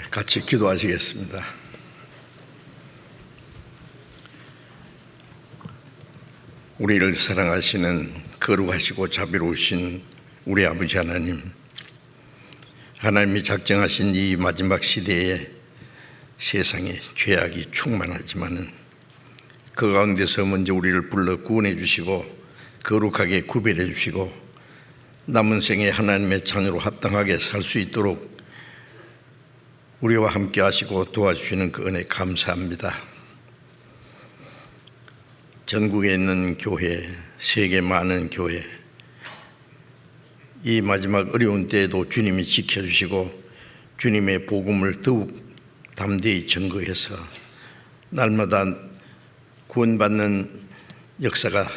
같이 기도하시겠습니다. 우리를 사랑하시는 거룩하시고 자비로우신 우리 아버지 하나님, 하나님이 작정하신 이 마지막 시대에 세상에 죄악이 충만하지만은 그 가운데서 먼저 우리를 불러 구원해 주시고 거룩하게 구별해 주시고 남은 생에 하나님의 자녀로 합당하게 살 수 있도록 우리와 함께 하시고 도와주시는 그 은혜 감사합니다. 전국에 있는 교회, 세계 많은 교회, 이 마지막 어려운 때에도 주님이 지켜주시고 주님의 복음을 더욱 담대히 증거해서 날마다 구원받는 역사가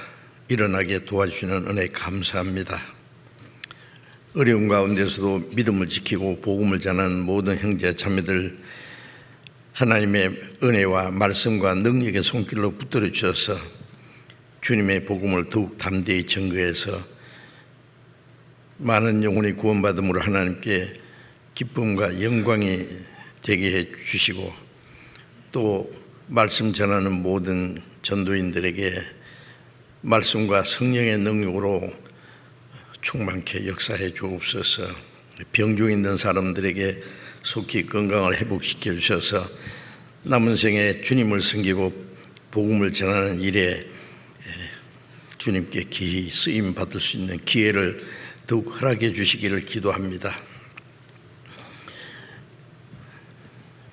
일어나게 도와주시는 은혜 감사합니다. 어려운 가운데서도 믿음을 지키고 복음을 전하는 모든 형제 자매들 하나님의 은혜와 말씀과 능력의 손길로 붙들어 주셔서 주님의 복음을 더욱 담대히 증거해서 많은 영혼이 구원받음으로 하나님께 기쁨과 영광이 되게 해 주시고 또 말씀 전하는 모든 전도인들에게 말씀과 성령의 능력으로 충만케 역사해 주옵소서. 병중 있는 사람들에게 속히 건강을 회복시켜 주셔서 남은 생에 주님을 섬기고 복음을 전하는 일에 주님께 기히 쓰임 받을 수 있는 기회를 더욱 허락해 주시기를 기도합니다.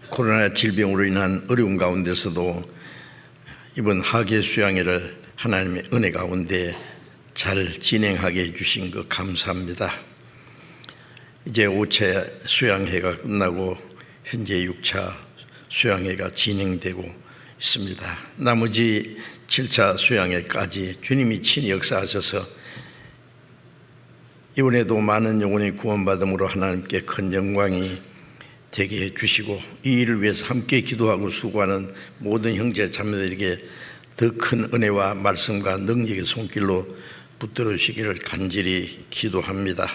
코로나 질병으로 인한 어려운 가운데서도 이번 하계 수양회를 하나님의 은혜 가운데 잘 진행하게 해주신 것 감사합니다. 이제 5차 수양회가 끝나고 현재 6차 수양회가 진행되고 있습니다. 나머지 7차 수양회까지 주님이 친히 역사하셔서 이번에도 많은 영혼이 구원받음으로 하나님께 큰 영광이 되게 해주시고 이 일을 위해서 함께 기도하고 수고하는 모든 형제 자매들에게 더 큰 은혜와 말씀과 능력의 손길로 붙들어 주시기를 간절히 기도합니다.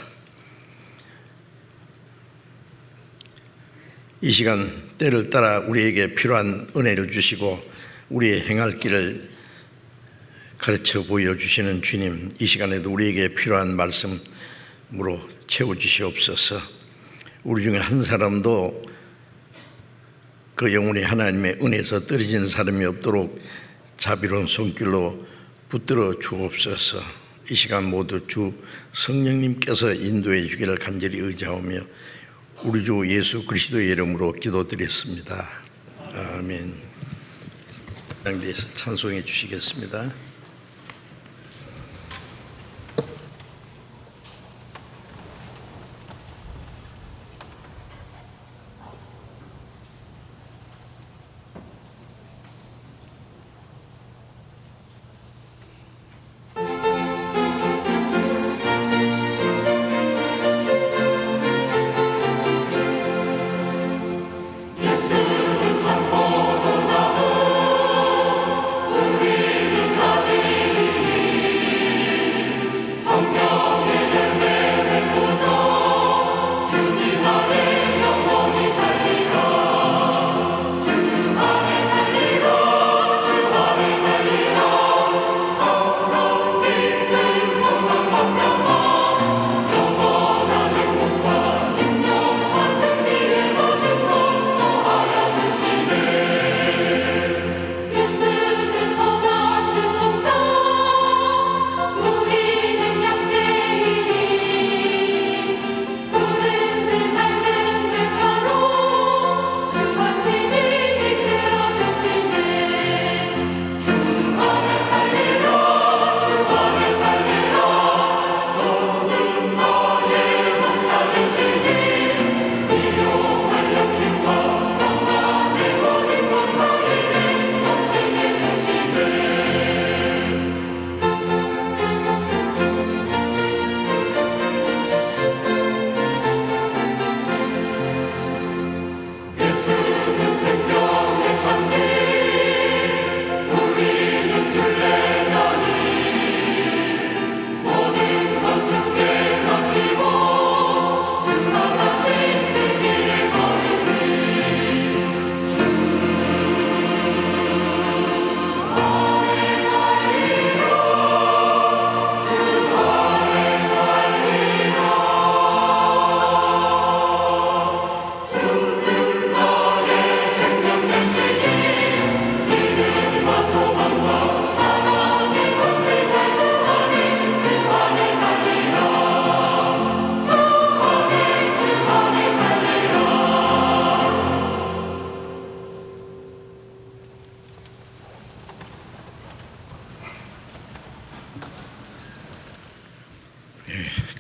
이 시간 때를 따라 우리에게 필요한 은혜를 주시고 우리의 행할 길을 가르쳐 보여주시는 주님, 이 시간에도 우리에게 필요한 말씀으로 채워주시옵소서. 우리 중에 한 사람도 그 영혼이 하나님의 은혜에서 떨어지는 사람이 없도록 자비로운 손길로 붙들어 주옵소서. 이 시간 모두 주 성령님께서 인도해 주기를 간절히 의지하오며 우리 주 예수 그리스도의 이름으로 기도드렸습니다. 아멘. 장대에서 찬송해 주시겠습니다. 예수 참 포도나무 우리를 가져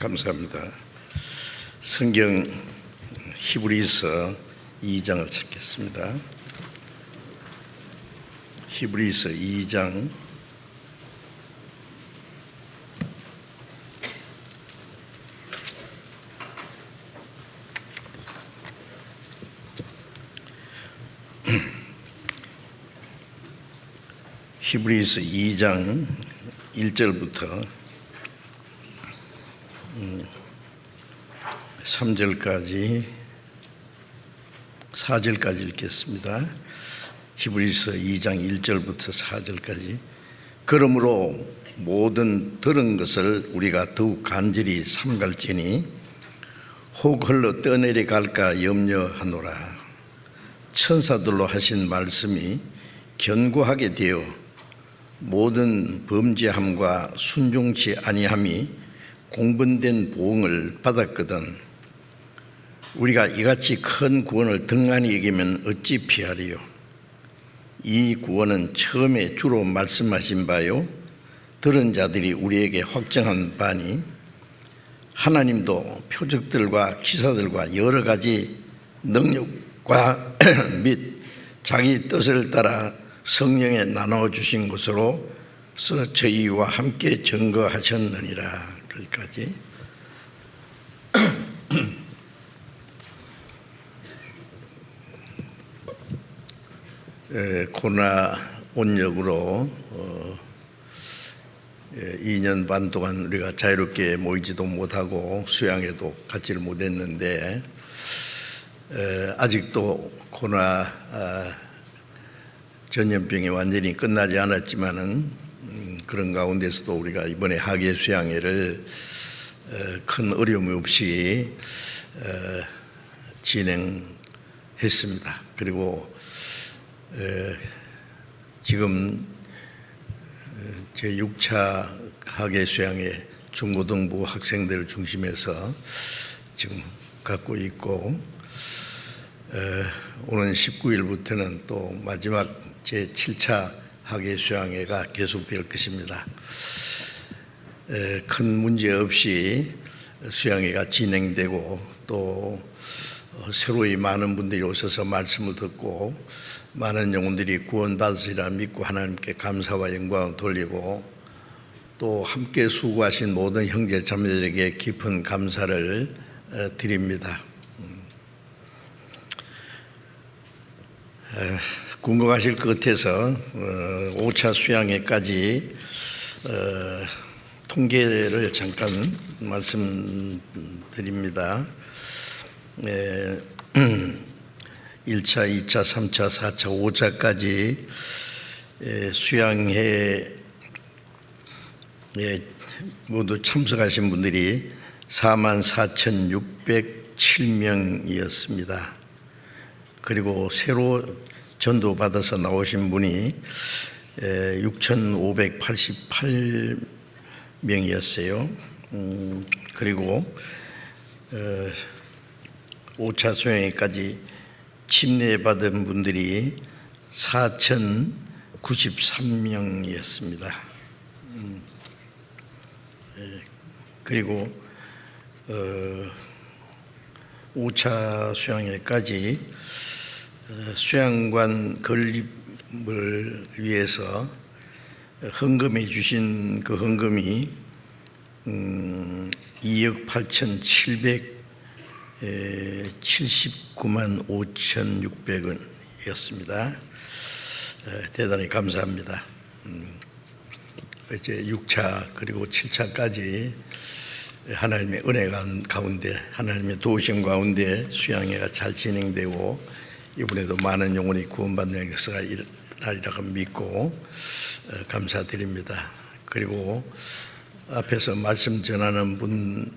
감사합니다. 성경 히브리서 2장을 찾겠습니다. 히브리서 2장 1절부터 3절까지 4절까지 읽겠습니다. 히브리서 2장 1절부터 4절까지. 그러므로 모든 들은 것을 우리가 더욱 간절히 삼갈지니 혹 흘러 떠내려갈까 염려하노라. 천사들로 하신 말씀이 견고하게 되어 모든 범죄함과 순종치 아니함이 공분된 보응을 받았거든. 우리가 이같이 큰 구원을 등한히 여기면 어찌 피하리요. 이 구원은 처음에 주로 말씀하신 바요 들은 자들이 우리에게 확정한 바니 하나님도 표적들과 기사들과 여러 가지 능력과 및 자기 뜻을 따라 성령에 나눠주신 것으로서 저희와 함께 증거하셨느니라. 거기까지. 코로나 온역으로 2년 반 동안 우리가 자유롭게 모이지도 못하고 수양회도 갖지를 못했는데 아직도 코로나 전염병이 완전히 끝나지 않았지만은 그런 가운데서도 우리가 이번에 학예 수양회를 큰 어려움 없이 진행했습니다. 그리고 지금 제6차 학예 수양회 중고등부 학생들을 중심해서 지금 갖고 있고 오는 19일부터는 또 마지막 제7차 학예 수양회가 계속될 것입니다. 큰 문제 없이 수양회가 진행되고 또 새로이 많은 분들이 오셔서 말씀을 듣고 많은 영혼들이 구원받으리라 믿고 하나님께 감사와 영광을 돌리고 또 함께 수고하신 모든 형제 자매들에게 깊은 감사를 드립니다. 궁금하실 것 같아서 5차 수양회까지 통계를 잠깐 말씀드립니다. 1차, 2차, 3차, 4차, 5차까지 수양회에 모두 참석하신 분들이 44,607명이었습니다. 그리고 새로 전도받아서 나오신 분이 6,588명이었어요. 그리고 5차 수양회까지 침례받은 분들이 4,093명이었습니다. 그리고 5차 수양회까지 수양관 건립을 위해서 헌금해 주신 그 헌금이 2억 8,779만 5,600원이었습니다. 대단히 감사합니다. 이제 6차 그리고 7차까지 하나님의 은혜 가운데 하나님의 도우심 가운데 수양회가 잘 진행되고 이번에도 많은 영혼이 구원받는 역사가 일어나리라고 믿고 감사드립니다. 그리고 앞에서 말씀 전하는 분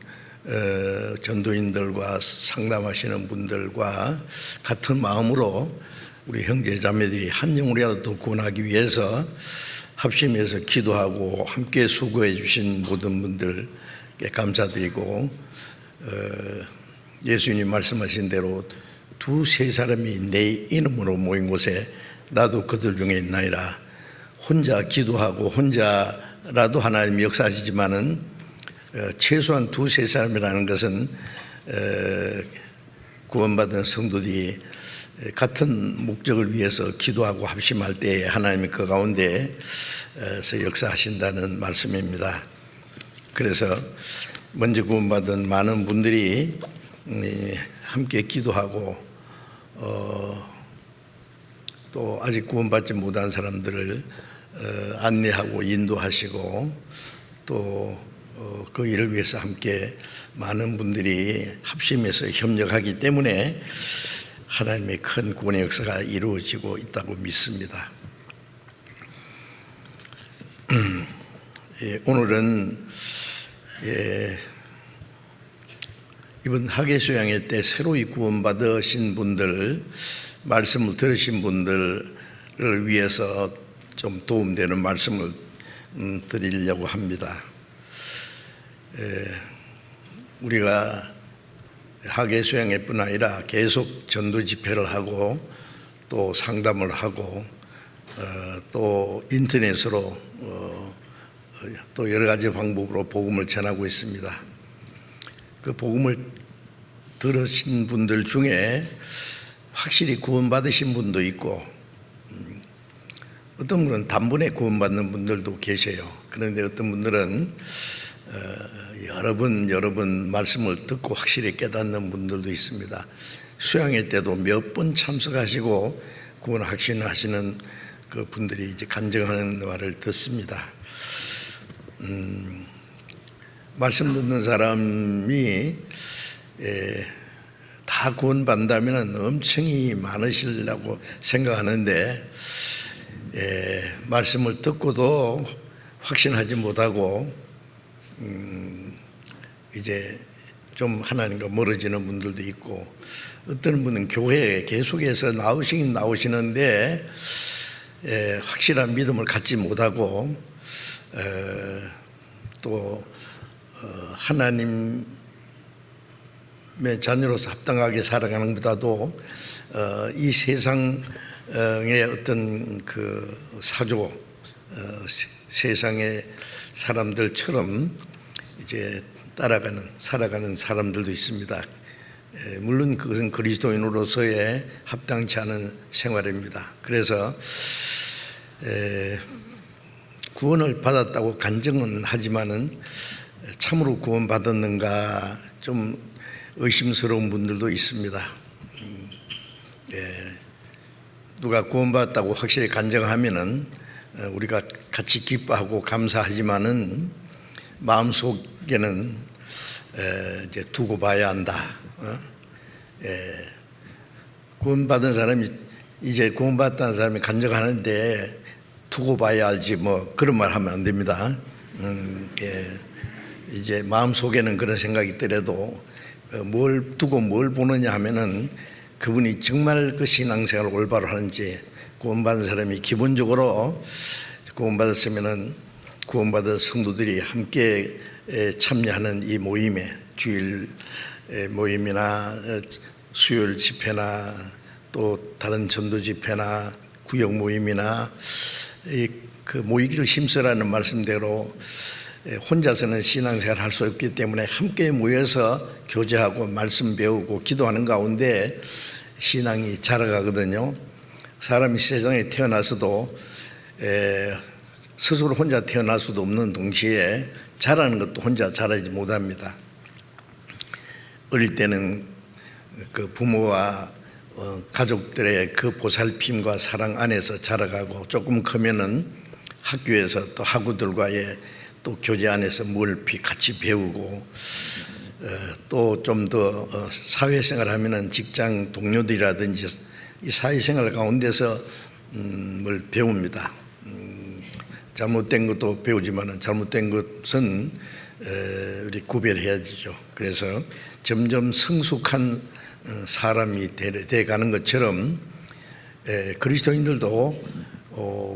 전도인들과 상담하시는 분들과 같은 마음으로 우리 형제 자매들이 한 영혼이라도 구원하기 위해서 합심해서 기도하고 함께 수고해 주신 모든 분들께 감사드리고 예수님 말씀하신 대로 두세 사람이 내 이름으로 모인 곳에 나도 그들 중에 있나이다. 혼자 기도하고 혼자라도 하나님이 역사하시지만은 최소한 두세 사람이라는 것은 구원받은 성도들이 같은 목적을 위해서 기도하고 합심할 때 하나님이 그 가운데서 역사하신다는 말씀입니다. 그래서 먼저 구원받은 많은 분들이 함께 기도하고 또 아직 구원받지 못한 사람들을 안내하고 인도하시고 또 그 일을 위해서 함께 많은 분들이 합심해서 협력하기 때문에 하나님의 큰 구원의 역사가 이루어지고 있다고 믿습니다. 오늘은 이번 학예수양회 때 새로이 구원받으신 분들, 말씀을 들으신 분들을 위해서 좀 도움되는 말씀을 드리려고 합니다. 우리가 학예수양회뿐 아니라 계속 전도 집회를 하고 또 상담을 하고 또 인터넷으로 또 여러 가지 방법으로 복음을 전하고 있습니다. 그 복음을 들으신 분들 중에 확실히 구원받으신 분도 있고 어떤 분은 단번에 구원받는 분들도 계세요. 그런데 어떤 분들은 여러 번 말씀을 듣고 확실히 깨닫는 분들도 있습니다. 수양회 때도 몇 번 참석하시고 구원 확신하시는 그 분들이 이제 간증하는 말을 듣습니다. 말씀 듣는 사람이 다 구원받는다면 엄청이 많으시려고 생각하는데 말씀을 듣고도 확신하지 못하고 이제 좀 하나님과 멀어지는 분들도 있고 어떤 분은 교회에 계속해서 나오시는데 확실한 믿음을 갖지 못하고 또 하나님의 자녀로서 합당하게 살아가는 것보다도 이 세상의 어떤 그 사조 세상의 사람들처럼 이제 살아가는 사람들도 있습니다. 물론 그것은 그리스도인으로서의 합당치 않은 생활입니다. 그래서 구원을 받았다고 간증은 하지만은 참으로 구원받았는가 좀 의심스러운 분들도 있습니다. 누가 구원받았다고 확실히 간증하면은 우리가 같이 기뻐하고 감사하지만은 마음속에는 이제 두고 봐야 한다. 구원받은 사람이 이제 구원받았다는 사람이 간증하는데 두고 봐야 알지 뭐 그런 말 하면 안 됩니다. 이제 마음속에는 그런 생각이 있더라도 뭘 두고 뭘 보느냐 하면은 그분이 정말 그 신앙생활을 올바로 하는지 구원받은 사람이 기본적으로 구원받았으면은 구원받은 성도들이 함께 참여하는 이 모임에 주일 모임이나 수요일 집회나 또 다른 전도 집회나 구역 모임이나 그 모이기를 힘쓰라는 말씀대로 혼자서는 신앙생활 할 수 없기 때문에 함께 모여서 교제하고 말씀 배우고 기도하는 가운데 신앙이 자라가거든요. 사람이 세상에 태어나서도 스스로 혼자 태어날 수도 없는 동시에 자라는 것도 혼자 자라지 못합니다. 어릴 때는 그 부모와 가족들의 그 보살핌과 사랑 안에서 자라가고 조금 크면은 학교에서 또 학우들과의 또 교제 안에서 멀피 같이 배우고 또 좀 더 사회생활 하면은 직장 동료들이라든지 이 사회생활 가운데서 뭘 배웁니다. 잘못된 것도 배우지만 잘못된 것은 우리 구별해야 되죠. 그래서 점점 성숙한 사람이 돼가는 것처럼 그리스도인들도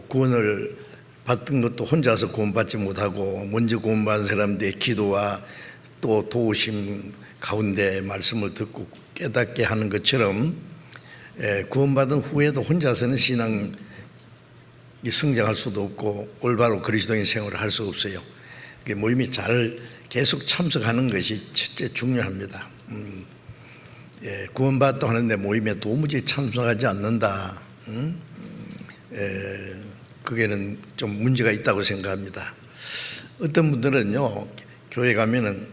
구원을 받은 것도 혼자서 구원받지 못하고 먼저 구원받은 사람들의 기도와 또 도우심 가운데 말씀을 듣고 깨닫게 하는 것처럼 구원받은 후에도 혼자서는 신앙이 성장할 수도 없고 올바로 그리스도인 생활을 할 수 없어요. 그 모임에 잘 계속 참석하는 것이 첫째 중요합니다. 구원받았다고 하는데 모임에 도무지 참석하지 않는다. 그게는 좀 문제가 있다고 생각합니다. 어떤 분들은요, 교회 가면은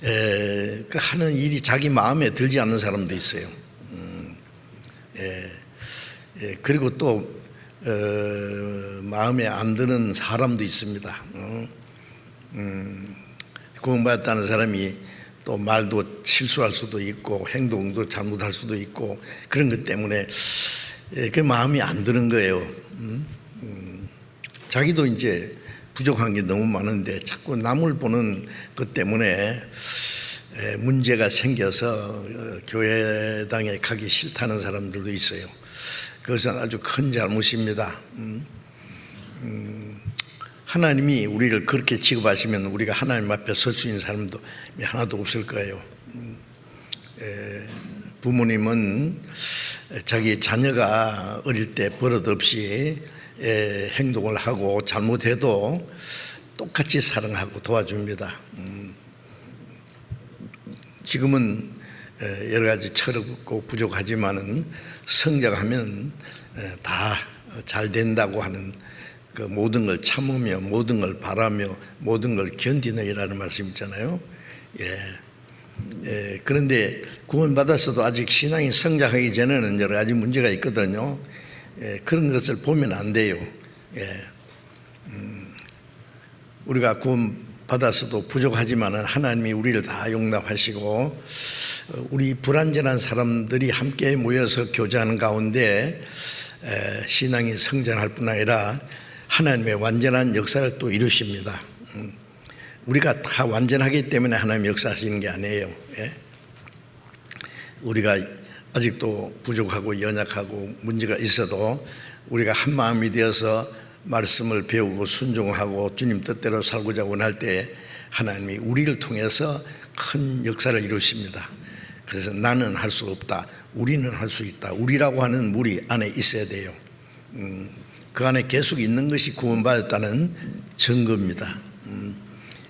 그 하는 일이 자기 마음에 들지 않는 사람도 있어요. 그리고 또 마음에 안 드는 사람도 있습니다. 구원받았다는 사람이 또 말도 실수할 수도 있고 행동도 잘못할 수도 있고 그런 것 때문에 그 마음이 안 드는 거예요. 자기도 이제 부족한 게 너무 많은데 자꾸 남을 보는 것 때문에 문제가 생겨서 교회당에 가기 싫다는 사람들도 있어요. 그것은 아주 큰 잘못입니다. 하나님이 우리를 그렇게 취급하시면 우리가 하나님 앞에 설 수 있는 사람도 하나도 없을 거예요. 부모님은 자기 자녀가 어릴 때 버릇없이 행동을 하고 잘못해도 똑같이 사랑하고 도와줍니다. 지금은 여러 가지 철없고 부족하지만은 성장하면 다 잘 된다고 하는 그 모든 걸 참으며 모든 걸 바라며 모든 걸 견디느니라는 말씀 있잖아요. 그런데 구원받았어도 아직 신앙이 성장하기 전에는 여러 가지 문제가 있거든요. 그런 것을 보면 안 돼요. 우리가 구원받았어도 부족하지만은 하나님이 우리를 다 용납하시고 우리 불완전한 사람들이 함께 모여서 교제하는 가운데 신앙이 성장할 뿐 아니라 하나님의 완전한 역사를 또 이루십니다. 우리가 다 완전하기 때문에 하나님 역사하시는 게 아니에요. 우리가 아직도 부족하고 연약하고 문제가 있어도 우리가 한 마음이 되어서 말씀을 배우고 순종하고 주님 뜻대로 살고자 원할 때 하나님이 우리를 통해서 큰 역사를 이루십니다. 그래서 나는 할 수 없다, 우리는 할 수 있다. 우리라고 하는 무리 안에 있어야 돼요. 그 안에 계속 있는 것이 구원받았다는 증거입니다.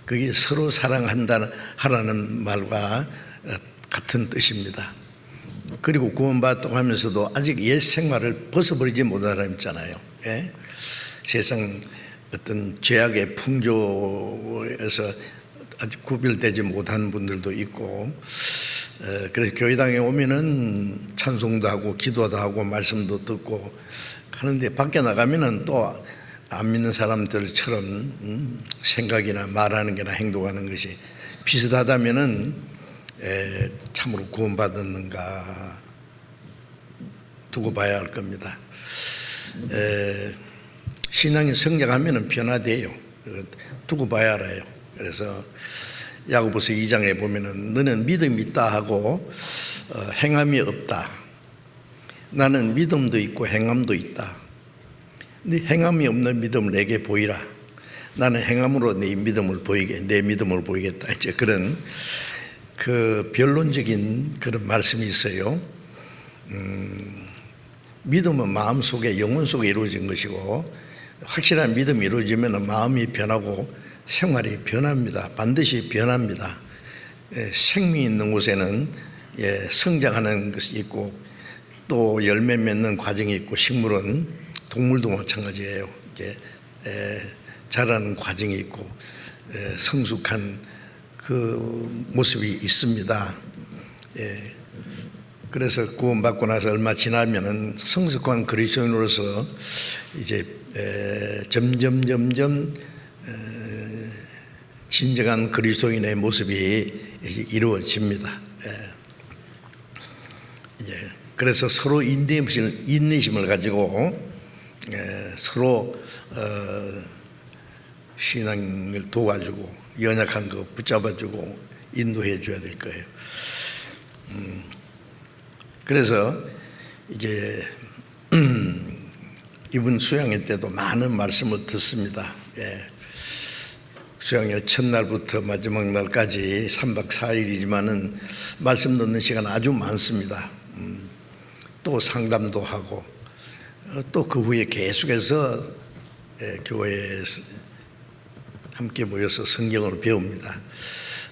그게 서로 사랑한다 하라는 말과 같은 뜻입니다. 그리고 구원받았다고 하면서도 아직 옛 생활을 벗어버리지 못한 사람 있잖아요. 세상 어떤 죄악의 풍조에서 아직 구별되지 못한 분들도 있고, 그래서 교회당에 오면은 찬송도 하고 기도도 하고 말씀도 듣고 하는데 밖에 나가면은 또 안 믿는 사람들처럼 생각이나 말하는 게나 행동하는 것이 비슷하다면은 참으로 구원받았는가 두고 봐야 할 겁니다. 신앙이 성장하면은 변화돼요. 두고 봐야 알아요. 그래서 야고보서 2장에 보면은 너는 믿음이 있다 하고 행함이 없다. 나는 믿음도 있고 행함도 있다. 네 행함이 없는 믿음을 내게 보이라. 나는 행함으로 내 믿음을 보이겠다. 이제 그런 그 변론적인 그런 말씀이 있어요. 믿음은 마음 속에 영혼 속에 이루어진 것이고 확실한 믿음이 이루어지면 마음이 변하고 생활이 변합니다. 반드시 변합니다. 생명이 있는 곳에는 성장하는 것이 있고 또 열매 맺는 과정이 있고 식물은 동물도 마찬가지예요. 자라는 과정이 있고 성숙한 그 모습이 있습니다. 그래서 구원받고 나서 얼마 지나면은 성숙한 그리스도인으로서 이제 점점 진정한 그리스도인의 모습이 이루어집니다. 그래서 서로 인내심을 가지고 서로 신앙을 도와주고 연약한 거 붙잡아주고 인도해 줘야 될 거예요. 그래서 이제 이번 수양회 때도 많은 말씀을 듣습니다. 수양회 첫날부터 마지막 날까지 3박 4일이지만은 말씀 듣는 시간 아주 많습니다. 또 상담도 하고 또 그 후에 계속해서 교회에 함께 모여서 성경을 배웁니다.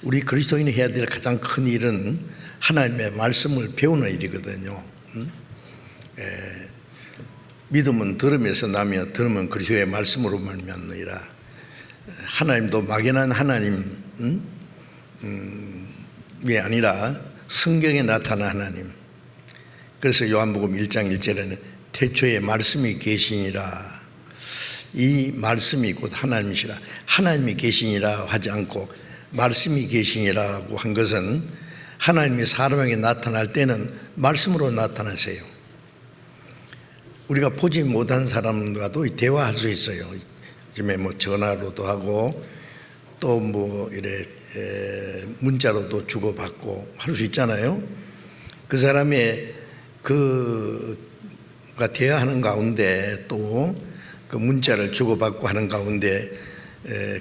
우리 그리스도인이 해야 될 가장 큰 일은 하나님의 말씀을 배우는 일이거든요. 믿음은 들음에서 나며 들으면 그리스도의 말씀으로 말미암느니라. 하나님도 막연한 하나님이 아니라 성경에 나타난 하나님. 그래서 요한복음 1장 1절에는 태초에 말씀이 계시니라. 이 말씀이 곧 하나님이시라. 하나님이 계시니라 하지 않고 말씀이 계시니라고 한 것은 하나님이 사람에게 나타날 때는 말씀으로 나타나세요. 우리가 보지 못한 사람과도 대화할 수 있어요. 요즘에 뭐 전화로도 하고 또 뭐 이래 문자로도 주고받고 할 수 있잖아요. 그 사람의 그가 대화하는 가운데 또 그 문자를 주고받고 하는 가운데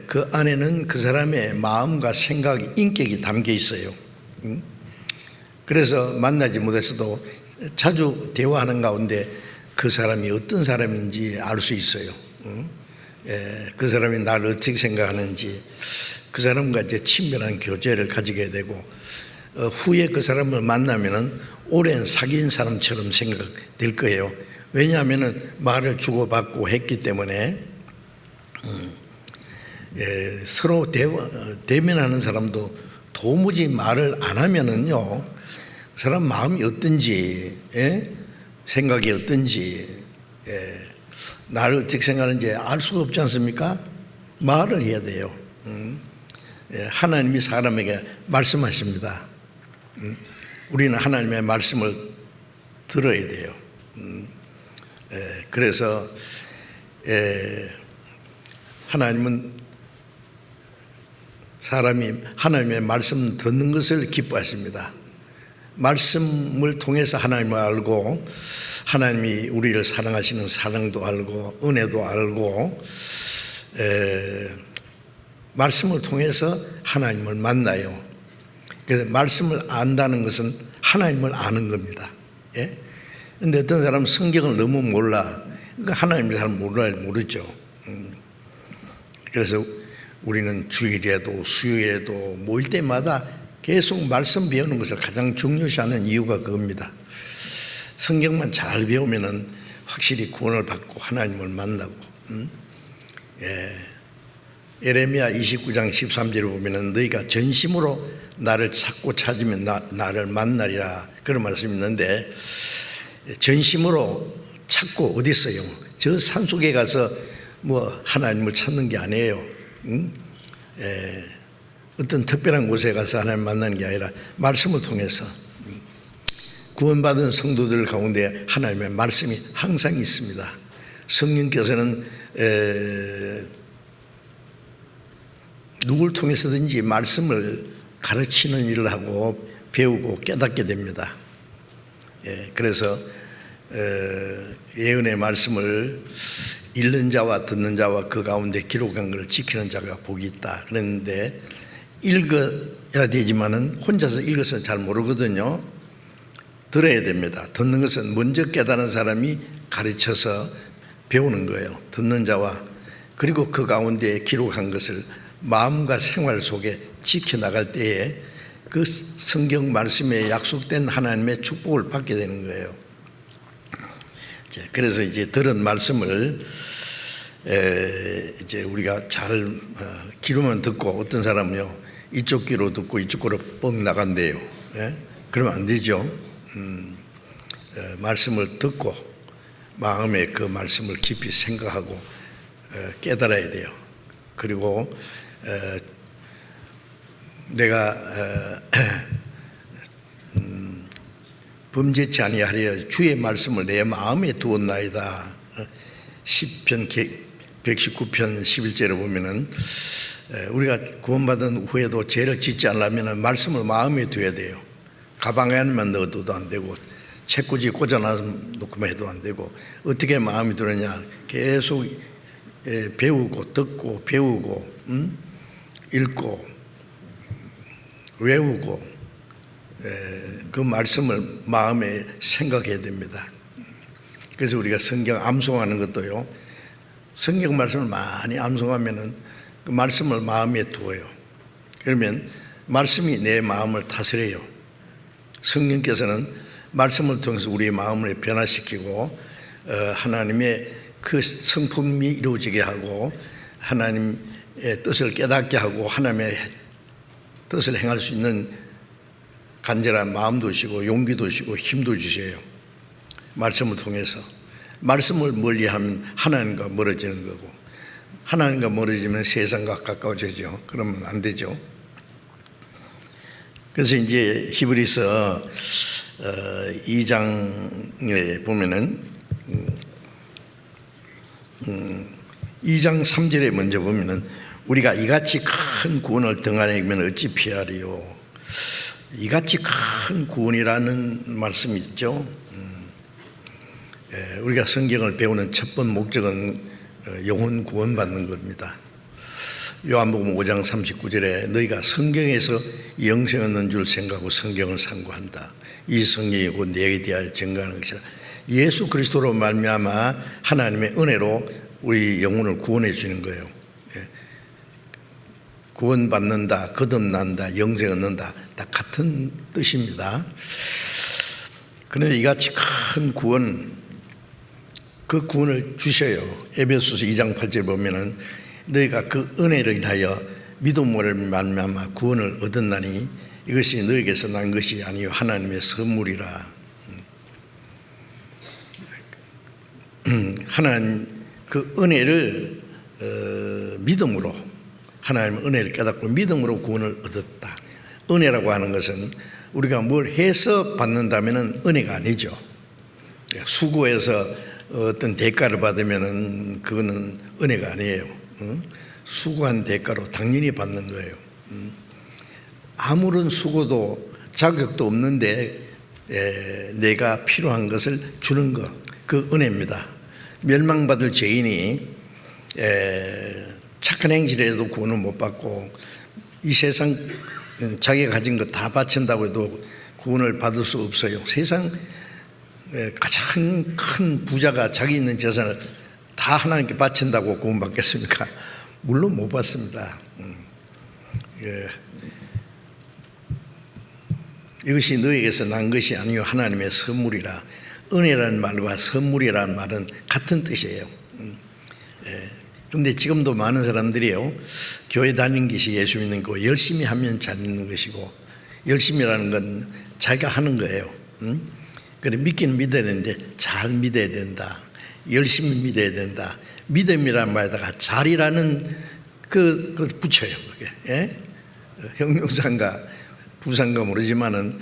그 안에는 그 사람의 마음과 생각, 인격이 담겨 있어요. 그래서 만나지 못해서도 자주 대화하는 가운데 그 사람이 어떤 사람인지 알 수 있어요. 그 사람이 나를 어떻게 생각하는지, 그 사람과 이제 친밀한 교제를 가지게 되고 후에 그 사람을 만나면은 오랜 사귄 사람처럼 생각될 거예요. 왜냐하면은 말을 주고받고 했기 때문에. 서로 대면하는 사람도 도무지 말을 안 하면은요, 그 사람 마음이 어떤지, 생각이 어떤지, 나를 어떻게 생각하는지 알 수가 없지 않습니까? 말을 해야 돼요. 하나님이 사람에게 말씀하십니다. 우리는 하나님의 말씀을 들어야 돼요. 그래서 하나님은 사람이 하나님의 말씀 듣는 것을 기뻐하십니다. 말씀을 통해서 하나님을 알고 하나님이 우리를 사랑하시는 사랑도 알고 은혜도 알고 말씀을 통해서 하나님을 만나요. 그래서 말씀을 안다는 것은 하나님을 아는 겁니다. 그런데 어떤 사람은 성경을 너무 몰라. 그러니까 하나님을 잘 모르죠. 그래서 우리는 주일에도 수요일에도 모일 때마다 계속 말씀 배우는 것을 가장 중요시하는 이유가 그겁니다. 성경만 잘 배우면은 확실히 구원을 받고 하나님을 만나고. 예레미야 29장 13절을 보면은 너희가 전심으로 나를 찾고 찾으면 나를 만나리라, 그런 말씀이 있는데, 전심으로 찾고 어디 있어요? 저 산속에 가서 뭐 하나님을 찾는 게 아니에요. 어떤 특별한 곳에 가서 하나님 만나는 게 아니라 말씀을 통해서. 구원받은 성도들 가운데 하나님의 말씀이 항상 있습니다. 성령께서는 누굴 통해서든지 말씀을 가르치는 일을 하고 배우고 깨닫게 됩니다. 그래서 예언의 말씀을 읽는 자와 듣는 자와 그 가운데 기록한 것을 지키는 자가 복이 있다 그랬는데, 읽어야 되지만은 혼자서 읽어서 잘 모르거든요. 들어야 됩니다. 듣는 것은 먼저 깨달은 사람이 가르쳐서 배우는 거예요. 듣는 자와, 그리고 그 가운데 기록한 것을 마음과 생활 속에 지켜나갈 때에 그 성경 말씀에 약속된 하나님의 축복을 받게 되는 거예요. 그래서 이제 들은 말씀을 이제 우리가 잘 귀로만 듣고, 어떤 사람은요 이쪽 귀로 듣고 이쪽 귀로 뻥 나간대요. 그러면 안 되죠. 말씀을 듣고 마음에 그 말씀을 깊이 생각하고 깨달아야 돼요. 그리고 내가 범죄치 아니하려 주의 말씀을 내 마음에 두었나이다. 시편 119편 11절에 보면은 우리가 구원받은 후에도 죄를 짓지 않으려면 말씀을 마음에 두어야 돼요. 가방에 안만 넣어둬도 안 되고 책꽂이 꽂아놓고만 해도 안 되고, 어떻게 마음이 들었냐, 계속 배우고 듣고 배우고 읽고 외우고 그 말씀을 마음에 생각해야 됩니다. 그래서 우리가 성경 암송하는 것도요, 성경 말씀을 많이 암송하면은 그 말씀을 마음에 두어요. 그러면 말씀이 내 마음을 다스려요. 성령께서는 말씀을 통해서 우리의 마음을 변화시키고 하나님의 그 성품이 이루어지게 하고 하나님의 뜻을 깨닫게 하고 하나님의 뜻을 행할 수 있는 간절한 마음도 주시고 용기도 주시고 힘도 주셔요. 말씀을 통해서. 말씀을 멀리하면 하나님과 멀어지는 거고, 하나님과 멀어지면 세상과 가까워지죠. 그러면 안 되죠. 그래서 이제 히브리서 2장에 보면은 2장 3절에 먼저 보면은 우리가 이같이 큰 구원을 등한하면 어찌 피하리요. 이같이 큰 구원이라는 말씀이 있죠. 우리가 성경을 배우는 첫 번째 목적은 영혼 구원받는 겁니다. 요한복음 5장 39절에 너희가 성경에서 영생 얻는 줄 생각하고 성경을 상고한다. 이 성경이 곧 너에게 대하여 증거하는 것이라. 예수 그리스도로 말미암아 하나님의 은혜로 우리 영혼을 구원해 주는 거예요. 구원받는다, 거듭난다, 영생 얻는다, 다 같은 뜻입니다. 그런데 이같이 큰 구원, 그 구원을 주셔요. 에베소서 2장 8절에 보면은 너희가 그 은혜를 인하여 믿음으로 말미암아 구원을 얻었나니 이것이 너희에게서 난 것이 아니요 하나님의 선물이라. 하나님 그 은혜를 믿음으로, 하나님의 은혜를 깨닫고 믿음으로 구원을 얻었다. 은혜라고 하는 것은 우리가 뭘 해서 받는다면 은혜가 아니죠. 수고해서 어떤 대가를 받으면 그거는 은혜가 아니에요. 수고한 대가로 당연히 받는 거예요. 아무런 수고도 자격도 없는데 내가 필요한 것을 주는 것, 그 은혜입니다. 멸망받을 죄인이 착한 행실을 해도 구원을 못 받고 이 세상 자기가 가진 것 다 바친다고 해도 구원을 받을 수 없어요. 세상 가장 큰 부자가 자기 있는 재산을 다 하나님께 바친다고 구원 받겠습니까? 물론 못 받습니다. 이것이 너에게서 난 것이 아니요 하나님의 선물이라. 은혜라는 말과 선물이라는 말은 같은 뜻이에요. 그런데 지금도 많은 사람들이요, 교회 다니는 것이 예수 믿는 거고 열심히 하면 잘 믿는 것이고, 열심히라는 건 자기가 하는 거예요. 그래 믿기는 믿어야 되는데 잘 믿어야 된다, 열심히 믿어야 된다. 믿음이라는 말에다가 잘이라는 그 붙여요. 그게 형용사인가 부사인가 모르지만은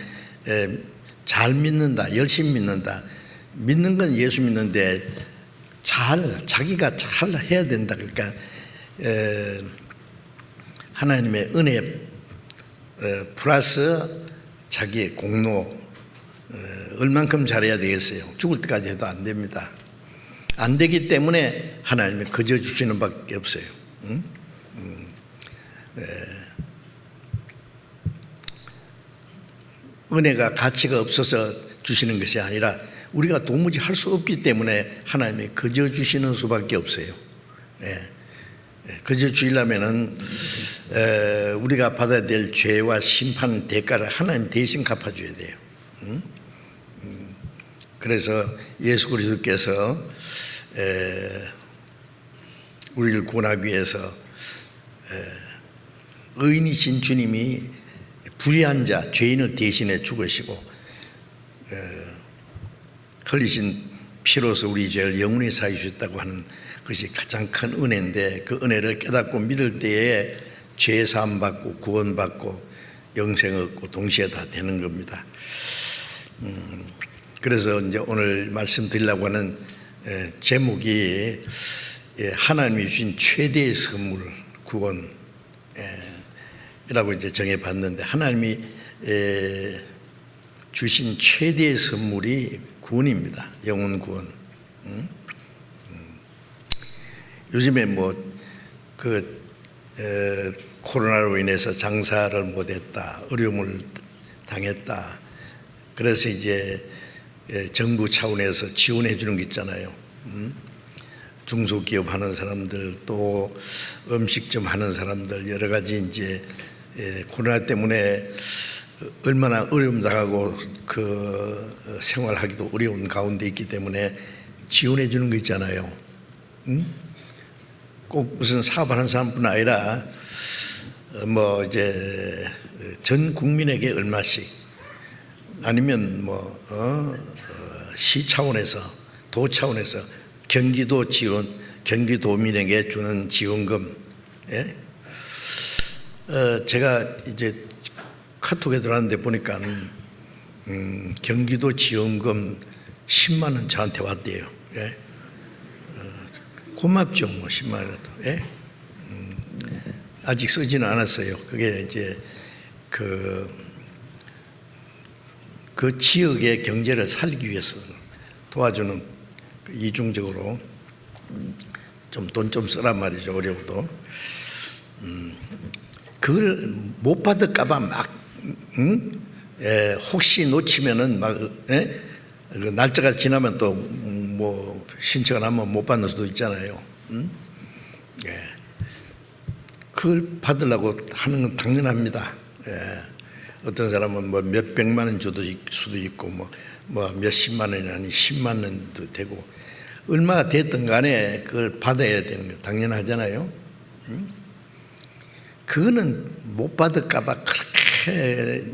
잘 믿는다, 열심히 믿는다. 믿는 건 예수 믿는데 자기가 잘 해야 된다. 그러니까 하나님의 은혜 플러스 자기의 공로, 얼만큼 잘해야 되겠어요. 죽을 때까지 해도 안 됩니다. 안 되기 때문에 하나님이 거저 주시는 밖에 없어요. 은혜가 가치가 없어서 주시는 것이 아니라 우리가 도무지 할 수 없기 때문에 하나님이 거저 주시는 수밖에 없어요. 거저 주려면은 우리가 받아야 될 죄와 심판 대가를 하나님 대신 갚아줘야 돼요. 그래서 예수 그리스도께서 우리를 구원하기 위해서 의인이신 주님이 불의한 자, 죄인을 대신해 죽으시고 흘리신 피로서 우리 죄를 영원히 사해 주셨다고 하는 것이 가장 큰 은혜인데, 그 은혜를 깨닫고 믿을 때에 죄 사함 받고 구원 받고 영생 얻고 동시에 다 되는 겁니다. 그래서 이제 오늘 말씀드리려고 하는 제목이 하나님이 주신 최대의 선물 구원 이라고 이제 정해봤는데, 하나님이 주신 최대의 선물이 구원입니다. 영혼 구원. 요즘에 코로나로 인해서 장사를 못했다, 어려움을 당했다. 그래서 이제 정부 차원에서 지원해 주는 게 있잖아요. 중소기업 하는 사람들, 또 음식점 하는 사람들, 여러 가지 이제 코로나 때문에 얼마나 어려움 당하고 그 생활하기도 어려운 가운데 있기 때문에 지원해 주는 거 있잖아요. 꼭 무슨 사업하는 사람뿐 아니라 뭐 이제 전 국민에게 얼마씩, 아니면 시 차원에서, 도 차원에서 경기도 지원, 경기도민에게 주는 지원금. 예? 제가 이제 카톡에 들어왔는데 보니까 경기도 지원금 10만 원 저한테 왔대요. 예? 고맙죠, 뭐 10만 원이라도. 예? 아직 쓰지는 않았어요. 그게 이제 그 지역의 경제를 살기 위해서 도와주는, 이중적으로 좀 돈 좀 쓰란 말이죠. 어려워도. 그걸 못 받을까봐 막, 혹시 놓치면은 막, 그 날짜가 지나면 또 뭐 신청을 하면 못 받는 수도 있잖아요. 그걸 받으려고 하는 건 당연합니다. 어떤 사람은 뭐 몇백만 원 줘도 수도 있고 뭐 몇십만 원이 아니 10만 원도 되고, 얼마가 됐든 간에 그걸 받아야 되는 거 당연하잖아요. 그거는 못 받을까봐 그렇게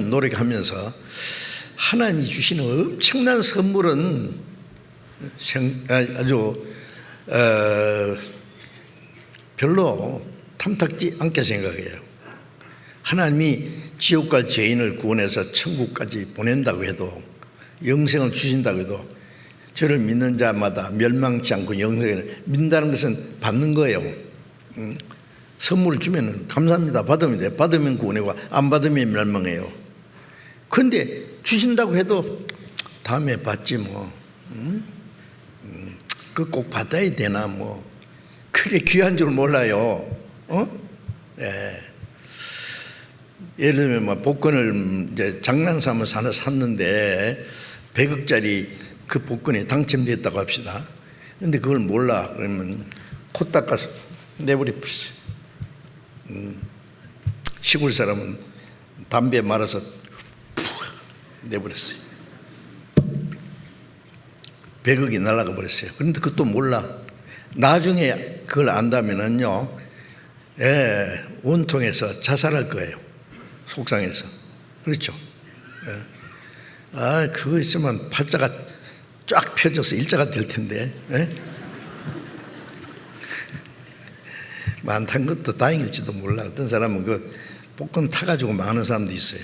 노력하면서 하나님이 주시는 엄청난 선물은 아주 별로 탐탁지 않게 생각해요. 하나님이 지옥 갈 죄인을 구원해서 천국까지 보낸다고 해도, 영생을 주신다고 해도, 저를 믿는 자마다 멸망치 않고 영생을 믿는다는 것은 받는 거예요. 선물을 주면 감사합니다. 받으면 돼요. 받으면 구원이고 안 받으면 멸망해요. 그런데 주신다고 해도 다음에 받지 뭐. 그 꼭 받아야 되나 뭐. 그게 귀한 줄 몰라요. 예를 들면 뭐 복권을 이제 장난삼아서 하나 샀는데 100억짜리 그 복권에 당첨됐다고 합시다. 그런데 그걸 몰라. 그러면 코 닦아서 내버려 버렸어요. 시골 사람은 담배 말아서 푹 내버렸어요. 100억이 날아가 버렸어요. 그런데 그것도 몰라. 나중에 그걸 안다면은요, 원통해서 자살할 거예요. 속상해서. 그렇죠? 그거 있으면 팔자가 쫙 펴져서 일자가 될 텐데. 많다는 것도 다행일지도 몰라. 어떤 사람은 그 복권 타가지고 많은 사람도 있어요.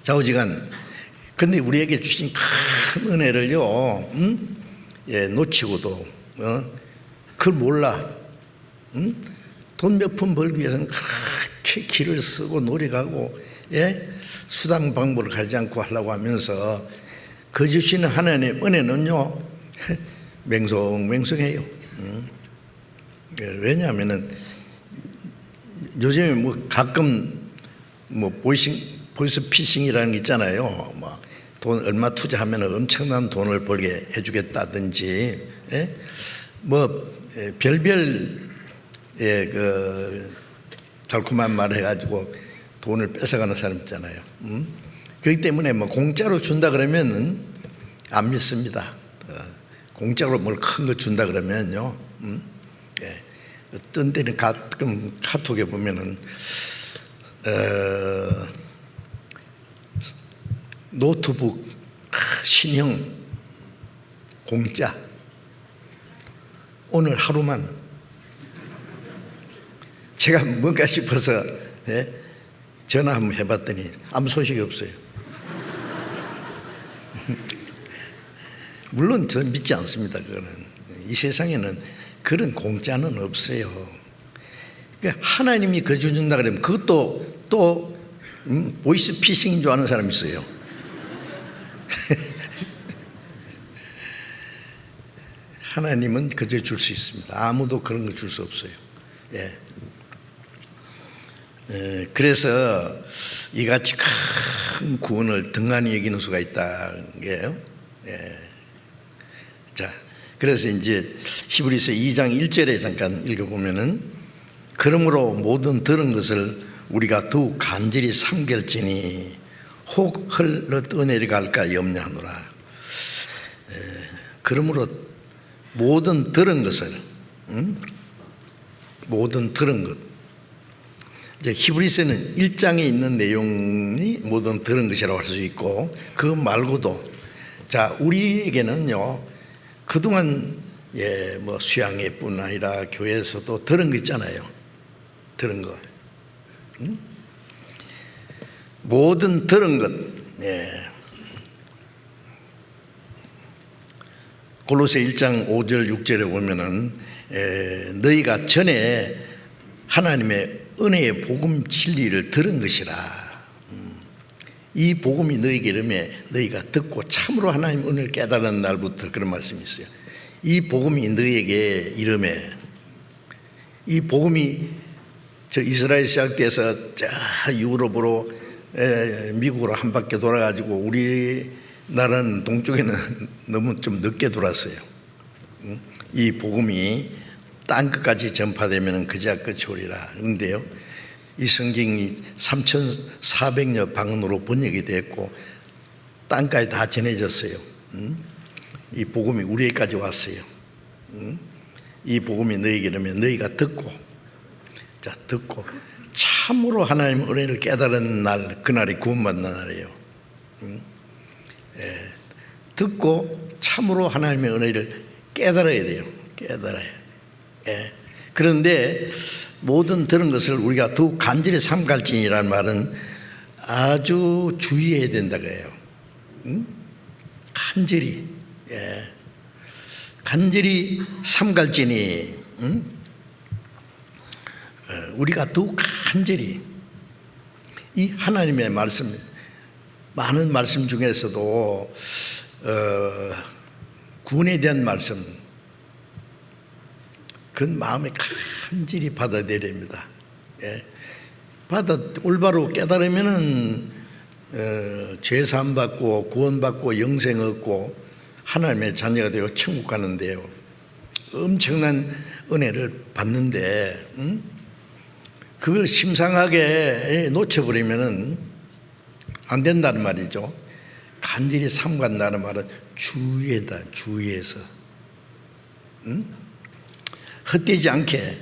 좌우지간. 근데 우리에게 주신 큰 은혜를요, 놓치고도, 그걸 몰라. 돈 몇 푼 벌기 위해서는 그렇게 길을 쓰고 노력하고, 수단 방법을 가지 않고 하려고 하면서 그 주시는 하나님의 은혜는요, 맹성맹성해요. 왜냐하면은 요즘에 뭐 가끔 뭐 보이스피싱이라는 게 있잖아요. 뭐 돈 얼마 투자하면 엄청난 돈을 벌게 해주겠다든지, 뭐 별별 그 달콤한 말을 해가지고 돈을 뺏어가는 사람 있잖아요. 그렇기 때문에 뭐 공짜로 준다 그러면은 안 믿습니다. 공짜로 뭘 큰 거 준다 그러면요. 어떤 때는 가끔 카톡에 보면은 노트북 신형 공짜, 오늘 하루만. 제가 뭔가 싶어서 전화 한번 해봤더니 아무 소식이 없어요. 물론 저는 믿지 않습니다. 그거는 이 세상에는 그런 공짜는 없어요. 그러니까 하나님이 그 준다 그러면 그것도 또 보이스 피싱인 줄 아는 사람이 있어요. 하나님은 그저 줄 수 있습니다. 아무도 그런 걸 줄 수 없어요. 그래서 이같이 큰 구원을 등한히 여기는 수가 있다는 게요. 자, 그래서 이제 히브리서 2장 1절에 잠깐 읽어보면은 그러므로 모든 들은 것을 우리가 더욱 간절히 삼갈지니 혹 흘러 떠내려갈까 염려하노라. 그러므로 모든 들은 것을, 모든 들은 것, 이제 히브리서는 1장에 있는 내용이 모든 들은 것이라고 할 수 있고, 그 말고도 자 우리에게는요 그동안 뭐 수양회뿐 아니라 교회에서도 들은 거 있잖아요. 들은 거, 모든 들은 것. 골로새 1장 5절 6절에 보면은 너희가 전에 하나님의 은혜의 복음 진리를 들은 것이라. 이 복음이 너희에게 이르매 너희가 듣고 참으로 하나님 은혜를 깨달은 날부터, 그런 말씀이 있어요. 이 복음이 너희에게 이르매, 이 복음이 저 이스라엘 시작돼서 저 유럽으로 미국으로 한 바퀴 돌아가지고 우리나라는 동쪽에는 너무 좀 늦게 돌았어요. 이 복음이 땅끝까지 전파되면 그제야 끝이 오리라. 그런데요, 이 성경이 3,400여 방언으로 번역이 됐고 땅까지 다 전해졌어요. 이 복음이 우리에게까지 왔어요. 이 복음이 너희에게 이르면 너희가 듣고, 자 듣고 참으로 하나님의 은혜를 깨달은 날, 그날이 구원받는 날이에요. 듣고 참으로 하나님의 은혜를 깨달아야 돼요. 깨달아요. 그런데 모든 들은 것을 우리가 더욱 간절히 삼갈지니라는 말은 아주 주의해야 된다고 해요. 간절히, 간절히 삼갈지니, 우리가 더욱 간절히 이 하나님의 말씀, 많은 말씀 중에서도 구원에 대한 말씀, 그 마음에 간절히 받아들여야 됩니다. 올바로 깨달으면은 죄 사함 받고 구원 받고 영생 얻고 하나님의 자녀가 되고 천국 가는데요, 엄청난 은혜를 받는데 그걸 심상하게 놓쳐버리면은 안 된다는 말이죠. 간절히 삼간다는 말은 주의다. 주의해서 헛되지 않게,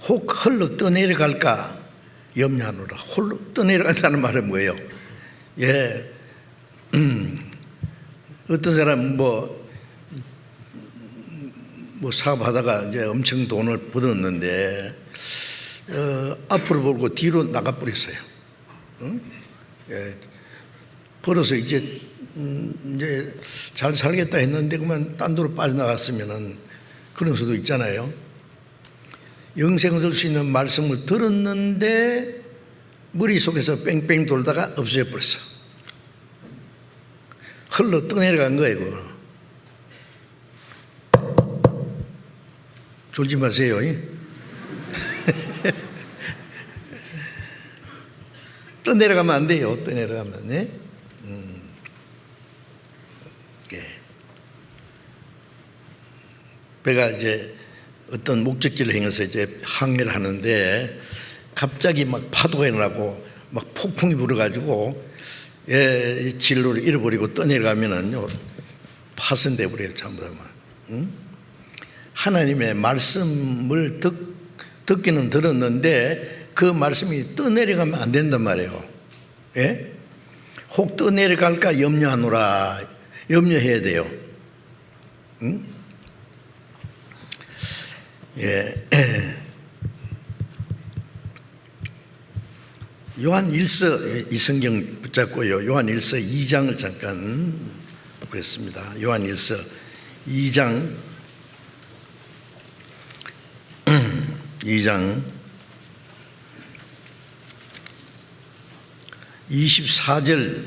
혹 홀로 떠내려갈까 염려하노라. 홀로 떠내려간다는 말은 뭐예요? 어떤 사람 뭐 사업하다가 이제 엄청 돈을 벌었는데 앞으로 벌고 뒤로 나가버렸어요. 벌어서 이제 잘 살겠다 했는데 그만 딴 데로 빠져나갔으면은, 그런 수도 있잖아요. 영생을 얻을 수 있는 말씀을 들었는데 머릿속에서 뺑뺑 돌다가 없어져 버렸어. 흘러 떠내려간 거예요. 그거. 졸지 마세요. 떠내려가면 안 돼요. 떠내려가면. 네? 배가 이제 어떤 목적지를 향해서 이제 항해를 하는데 갑자기 막 파도가 일어나고 막 폭풍이 불어가지고 진로를 잃어버리고 떠내려가면은요 파손돼 버려요. 전부 다. 하나님의 말씀을 듣기는 들었는데 그 말씀이 떠내려가면 안 된단 말이에요. 혹 떠내려갈까 염려하노라. 염려해야 돼요. 요한 1서, 이 성경 붙잡고요, 요한 1서 2장을 잠깐 보겠습니다. 요한 1서 2장 24절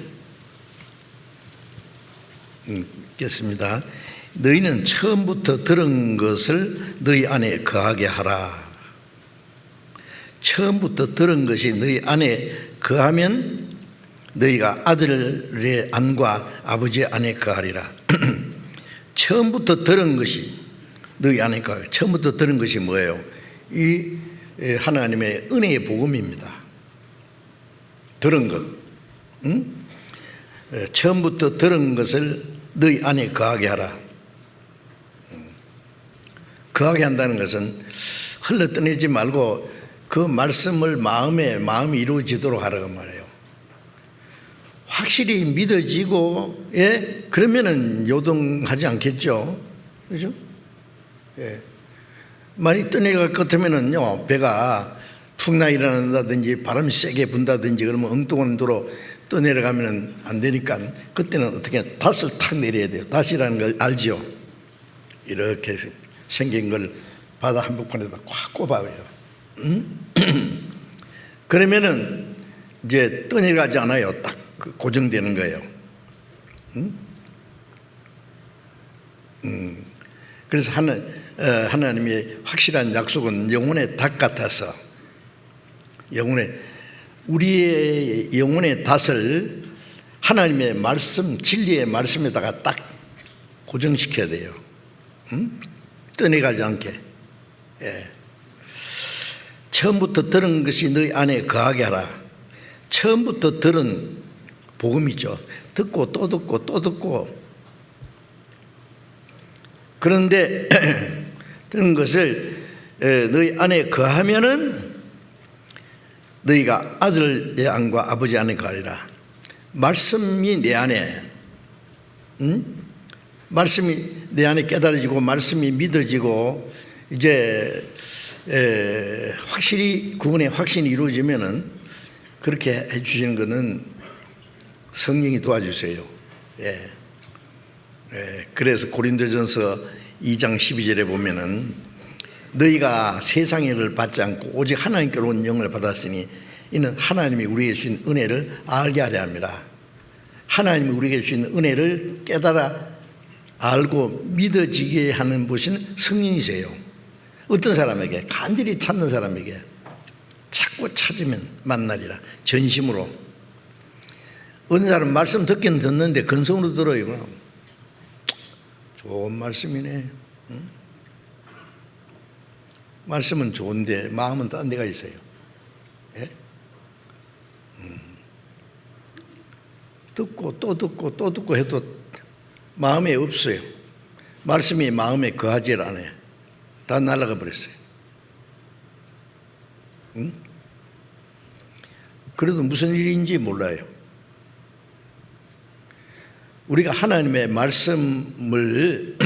읽겠습니다. 너희는 처음부터 들은 것을 너희 안에 거하게 하라. 처음부터 들은 것이 너희 안에 거하면 너희가 아들의 안과 아버지의 안에 거하리라. 처음부터 들은 것이 너희 안에 거하리라. 처음부터 들은 것이 뭐예요? 이 하나님의 은혜의 복음입니다. 들은 것, 처음부터 들은 것을 너희 안에 거하게 하라. 거하게 한다는 것은 흘러떠내지 말고 그 말씀을 마음이 이루어지도록 하라고 말해요. 확실히 믿어지고, 그러면은 요동하지 않겠죠. 그죠? 많이 떠내려갈 것 같으면은요, 배가 풍랑이 일어난다든지 바람이 세게 분다든지 그러면 엉뚱한 도로 떠내려가면 안 되니까 그때는 어떻게 닷을 탁 내려야 돼요. 닷이라는 걸 알지요? 이렇게 생긴 걸 바다 한복판에다 꽉 꼽아요. 그러면은 이제 떠내려가지 않아요. 딱 고정되는 거예요. 그래서 하나님의 확실한 약속은 영혼의 닷 같아서 우리의 영혼의 닷을 하나님의 말씀, 진리의 말씀에다가 딱 고정시켜야 돼요. 떠내가지 않게. 처음부터 들은 것이 너희 안에 거하게 하라. 처음부터 들은 복음이죠. 듣고 또 듣고 또 듣고. 그런데 들은 것을 너희 안에 거하면은 너희가 아들의 안과 아버지 안에 거하리라. 말씀이 내 안에, 말씀이 내 안에 깨달아지고 말씀이 믿어지고 이제 확실히 구원의 확신이 이루어지면은 그렇게 해주시는 것은 성령이 도와주세요. 그래서 고린도전서 2장 12절에 보면은 너희가 세상의 영을 받지 않고 오직 하나님께로 온 영을 받았으니 이는 하나님이 우리에게 주신 은혜를 알게 하려 합니다. 하나님이 우리에게 주신 은혜를 깨달아 알고 믿어지게 하는 분은 성령이세요. 어떤 사람에게? 간절히 찾는 사람에게 자꾸 찾으면 만나리라. 전심으로. 어느 사람 말씀 듣긴 듣는데 근성으로 들어요. 좋은 말씀이네. 말씀은 좋은데 마음은 딴 데가 있어요. 듣고 또 듣고 또 듣고 해도 마음에 없어요. 말씀이 마음에 거하지 않아요. 다 날아가 버렸어요. 그래도 무슨 일인지 몰라요. 우리가 하나님의 말씀을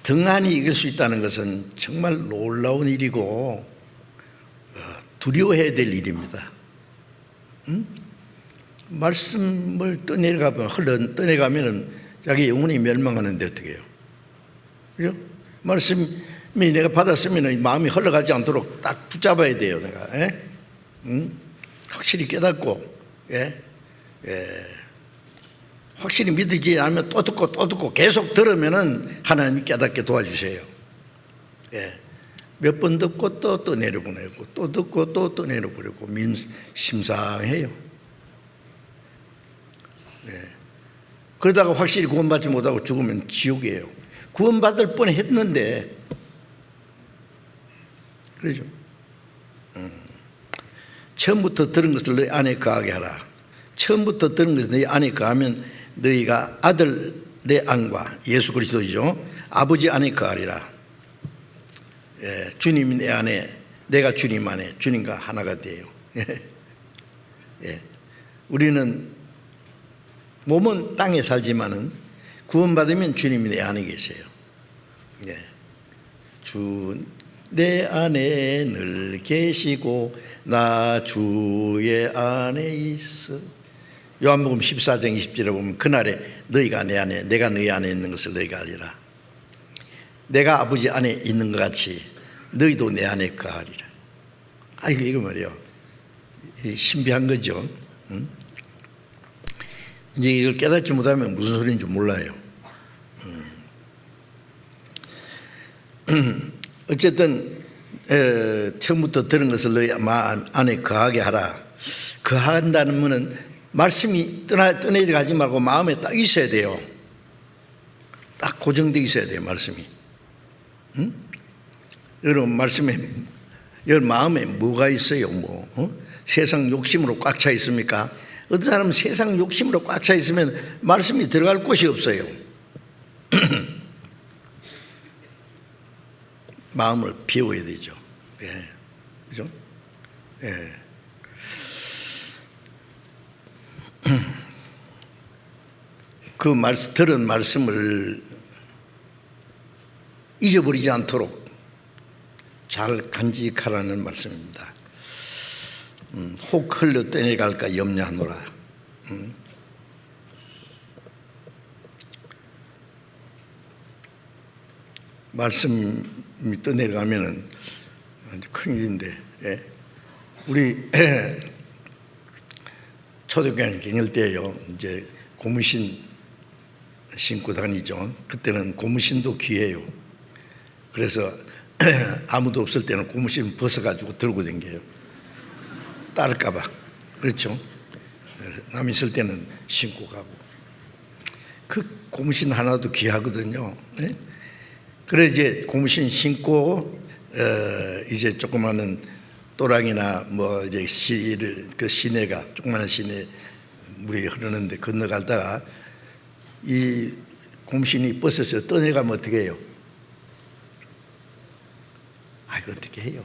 등한히 읽을 수 있다는 것은 정말 놀라운 일이고 두려워해야 될 일입니다. 말씀을 떠내려가면 자기 영혼이 멸망하는데 어떻게 해요? 그죠? 말씀이 내가 받았으면 마음이 흘러가지 않도록 딱 붙잡아야 돼요. 내가 확실히 깨닫고 확실히 믿지 않으면 또 듣고 계속 들으면은 하나님이 깨닫게 도와주세요. 몇 번 듣고 또 내려보내고 또 듣고 또 내려보내고 심상해요. 그러다가 확실히 구원받지 못하고 죽으면 지옥이에요. 구원받을 뻔했는데 그러죠. 처음부터 들은 것을 너희 안에 거하게 하라. 처음부터 들은 것을 너희 안에 거하면 너희가 아들의 안과 예수 그리스도이죠. 아버지 안에 거하리라. 주님이 내 안에, 내가 주님 안에, 주님과 하나가 돼요. 우리는 몸은 땅에 살지만은 구원받으면 주님이 내 안에 계세요. 주 내 안에 늘 계시고 나 주의 안에 있어. 요한복음 14장 20절에 보면 그날에 너희가 내 안에 내가 너희 안에 있는 것을 너희가 알리라. 내가 아버지 안에 있는 것 같이 너희도 내 안에 거하리라. 이거 말이에요. 신비한 거죠. 이제 이걸 깨닫지 못하면 무슨 소리인지 몰라요. 어쨌든 처음부터 들은 것을 너희 안에 거하게 하라. 거한다는 말은 말씀이 떠내려 가지 말고 마음에 딱 있어야 돼요. 딱 고정되어 있어야 돼요, 말씀이. 응? 여러분, 여러분 마음에 뭐가 있어요? 세상 욕심으로 꽉 차 있습니까? 어떤 사람은 세상 욕심으로 꽉 차 있으면 말씀이 들어갈 곳이 없어요. 마음을 비워야 되죠. 예. 그죠? 예. 들은 말씀을 잊어버리지 않도록 잘 간직하라는 말씀입니다. 혹 흘러 떠내갈까 염려하노라. 말씀이 떠내려가면은 큰일인데, 예. 우리 초등학교 다닐 때요, 이제 고무신 신고 다니죠. 그때는 고무신도 귀해요. 그래서 아무도 없을 때는 고무신 벗어가지고 들고 다녀요. 따를까봐. 그렇죠. 남 있을 때는 신고 가고. 그 고무신 하나도 귀하거든요. 네? 그래 이제 고무신 신고 이제 조그마한 또랑이나 뭐 이제 그 시내가 조그마한 시내 물이 흐르는데 건너가다가 이 고무신이 벗어서 떠내가면 어떻게 해요? 이거 어떻게 해요?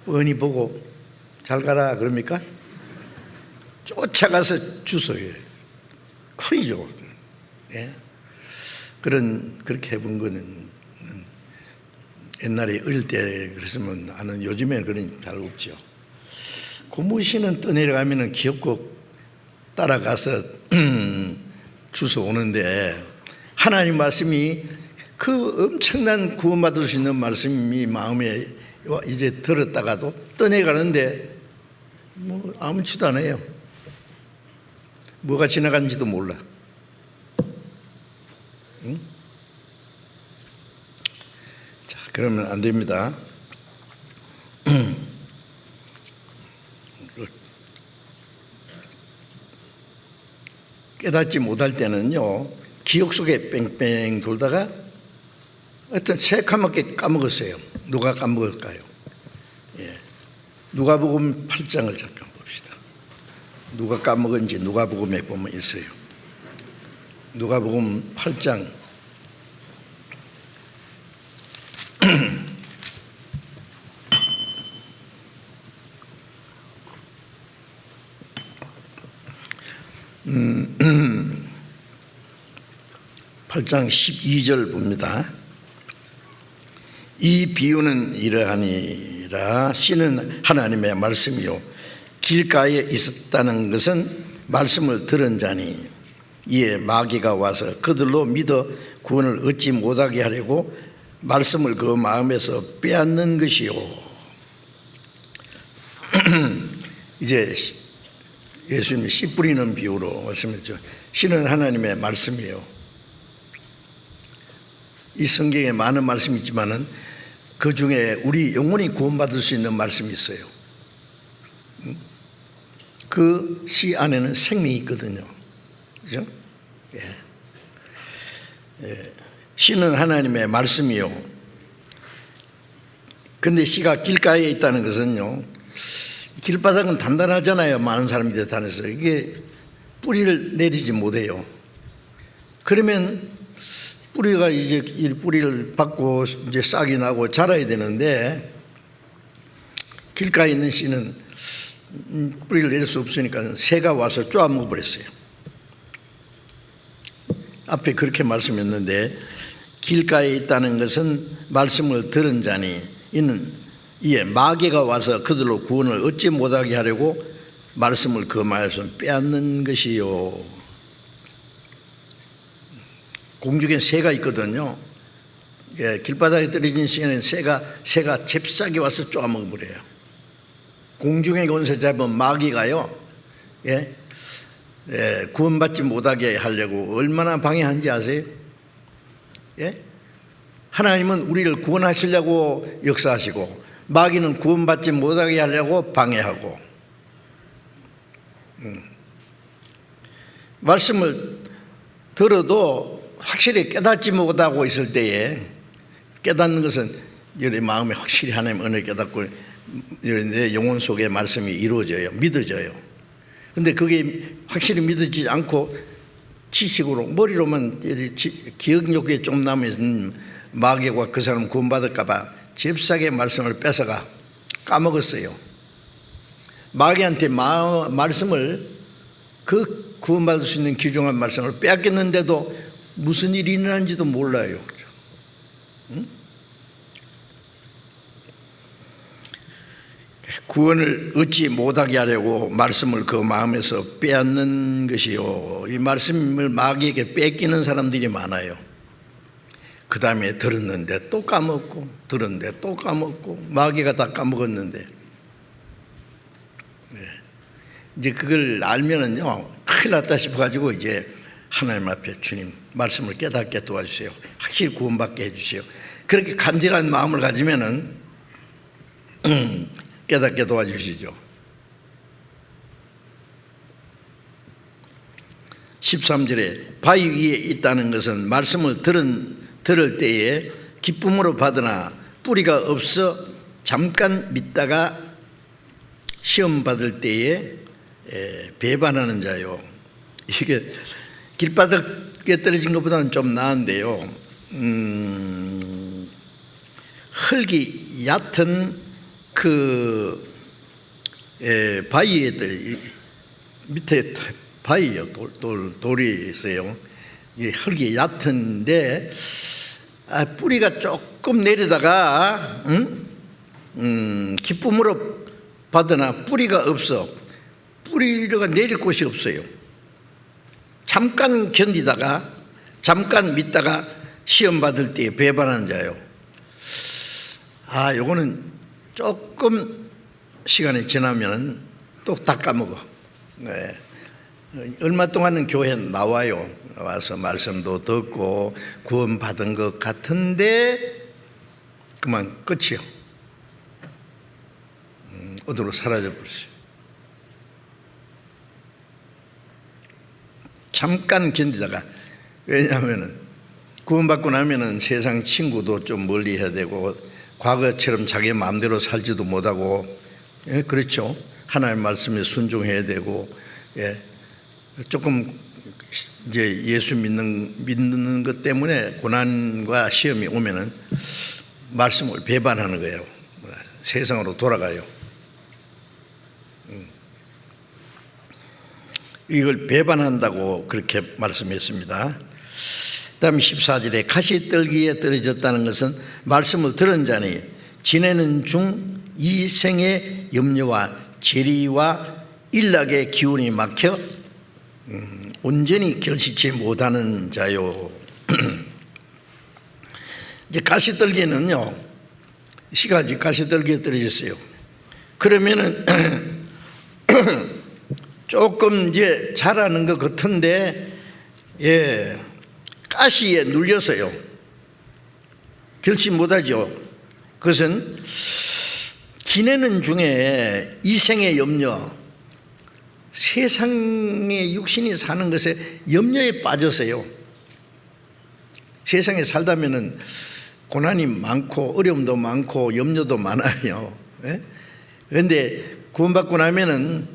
뻔히 보고 잘 가라 그럽니까? 쫓아가서 주워요. 큰이죠. 예? 그렇게 해본 거는 옛날에 어릴 때 그랬으면 나는 요즘에는 그런 잘 없죠. 고무신은 떠내려가면 귀엽고 따라가서 주워 오는데 하나님 말씀이 그 엄청난 구원받을 수 있는 말씀이 마음에 이제 들었다가도 떠내가는데 뭐 아무렇지도 않아요. 뭐가 지나간지도 몰라. 응? 자, 그러면 안 됩니다. 깨닫지 못할 때는요, 기억 속에 뺑뺑 돌다가 어떤 새까맣게 까먹었어요. 누가 까먹을까요? 예. 누가복음 8장을 잠깐 봅시다. 누가 까먹은지 누가복음에 보면 있어요. 누가복음 8장 8장 12절 봅니다. 이 비유는 이러하니라. 씨는 하나님의 말씀이요 길가에 있었다는 것은 말씀을 들은 자니 이에 마귀가 와서 그들로 믿어 구원을 얻지 못하게 하려고 말씀을 그 마음에서 빼앗는 것이요. 이제 예수님이 씨 뿌리는 비유로 말씀했죠. 씨는 하나님의 말씀이에요. 이 성경에 많은 말씀이 있지만은 그 중에 우리 영혼이 구원받을 수 있는 말씀이 있어요. 그 씨 안에는 생명이 있거든요. 그죠? 예. 예. 씨는 하나님의 말씀이요. 근데 씨가 길가에 있다는 것은요, 길바닥은 단단하잖아요. 많은 사람들이 다녀서 이게 뿌리를 내리지 못해요. 그러면 뿌리가 이제 이 뿌리를 받고 이제 싹이 나고 자라야 되는데 길가에 있는 씨는 뿌리를 내릴 수 없으니까 새가 와서 쪼아먹어 버렸어요. 앞에 그렇게 말씀했는데 길가에 있다는 것은 말씀을 들은 자니 이에 마귀가 와서 그들로 구원을 얻지 못하게 하려고 말씀을 그 마음에서 빼앗는 것이요. 공중에 새가 있거든요. 예, 길바닥에 떨어진 씨는 새가 잽싸게 와서 쪼아먹어 버려요. 공중에 원수 잡은 마귀가요, 예, 구원받지 못하게 하려고 얼마나 방해하는지 아세요? 예? 하나님은 우리를 구원하시려고 역사하시고 마귀는 구원받지 못하게 하려고 방해하고, 말씀을 들어도 확실히 깨닫지 못하고 있을 때에, 깨닫는 것은 여러분 마음에 확실히 하나님 은혜를 깨닫고 내 영혼 속에 말씀이 이루어져요. 믿어져요. 근데 그게 확실히 믿어지지 않고 지식으로 머리로만 기억력에 좀 남은 마귀가 그 사람 구원받을까 봐 잽싸게 말씀을 뺏어가 까먹었어요. 마귀한테 말씀을, 그 구원받을 수 있는 귀중한 말씀을 빼앗겼는데도 무슨 일이 일어난지도 몰라요. 구원을 얻지 못하게 하려고 말씀을 그 마음에서 빼앗는 것이요, 이 말씀을 마귀에게 뺏기는 사람들이 많아요. 그 다음에 들었는데 또 까먹고, 들었는데 또 까먹고, 마귀가 다 까먹었는데, 이제 그걸 알면은요 큰일 났다 싶어가지고 이제 하나님 앞에 주님 말씀을 깨닫게 도와주세요, 확실히 구원받게 해주세요, 그렇게 간절한 마음을 가지면은 깨닫게 도와주시죠. 13절에 바위 위에 있다는 것은 말씀을 들을 때에 기쁨으로 받으나 뿌리가 없어 잠깐 믿다가 시험 받을 때에 배반하는 자요. 이게 길바닥에 떨어진 것보다는 좀 나은데요, 흙이 얕은 그 바위에 밑에 바위요, 돌이 있어요. 이 흙이 얕은데 뿌리가 조금 내리다가 기쁨으로 받으나 뿌리가 없어. 뿌리가 내릴 곳이 없어요. 잠깐 견디다가 잠깐 믿다가 시험 받을 때 배반하는 자요. 요거는 조금 시간이 지나면 또 다 까먹어. 얼마 동안은 교회에 나와요. 와서 말씀도 듣고 구원받은 것 같은데 그만 끝이요. 어디로 사라져 버렸어요. 잠깐 견디다가, 왜냐하면 구원받고 나면은 세상 친구도 좀 멀리 해야 되고 과거처럼 자기 마음대로 살지도 못하고, 그렇죠. 하나님 말씀에 순종해야 되고, 조금 이제 예수 믿는 것 때문에 고난과 시험이 오면은 말씀을 배반하는 거예요. 세상으로 돌아가요. 이걸 배반한다고 그렇게 말씀했습니다. 다음 14절에 가시떨기에 떨어졌다는 것은 말씀을 들은 자니 지내는 중 이 생의 염려와 재리와 일락의 기운이 막혀 온전히 결식치 못하는 자요. 이제 가시떨기는요, 시가지 가시떨기에 떨어졌어요. 그러면은 조금 이제 자라는 것 같은데, 가시에 눌려서요 결식 못하죠. 그것은 지내는 중에 이생의 염려, 세상의 육신이 사는 것에 염려에 빠져서요. 세상에 살다면은 고난이 많고 어려움도 많고 염려도 많아요. 그런데 구원받고 나면은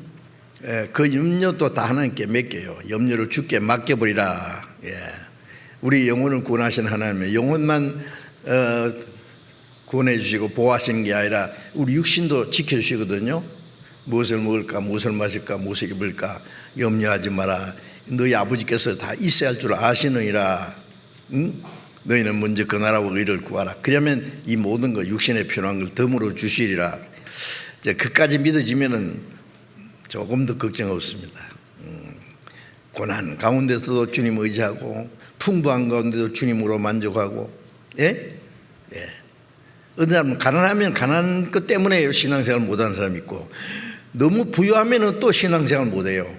그 염려도 다 하나님께 맡겨요. 염려를 주께 맡겨버리라. 우리 영혼을 구원하신 하나님은 영혼만 구원해 주시고 보호하시는 게 아니라 우리 육신도 지켜주시거든요. 무엇을 먹을까, 무엇을 마실까, 무엇을 입을까 염려하지 마라. 너희 아버지께서 다 있어야 할 줄 아시느니라. 너희는 먼저 그 나라와 의를 구하라. 그러면 이 모든 것 육신에 필요한 걸 덤으로 주시리라. 이제 그까지 믿어지면은 조금 더 걱정 없습니다. 고난 가운데서도 주님 의지하고 풍부한 가운데도 주님으로 만족하고, 어떤 사람은 가난하면 가난한 것 때문에 신앙생활 못하는 사람이 있고, 너무 부유하면 또 신앙생활 못해요.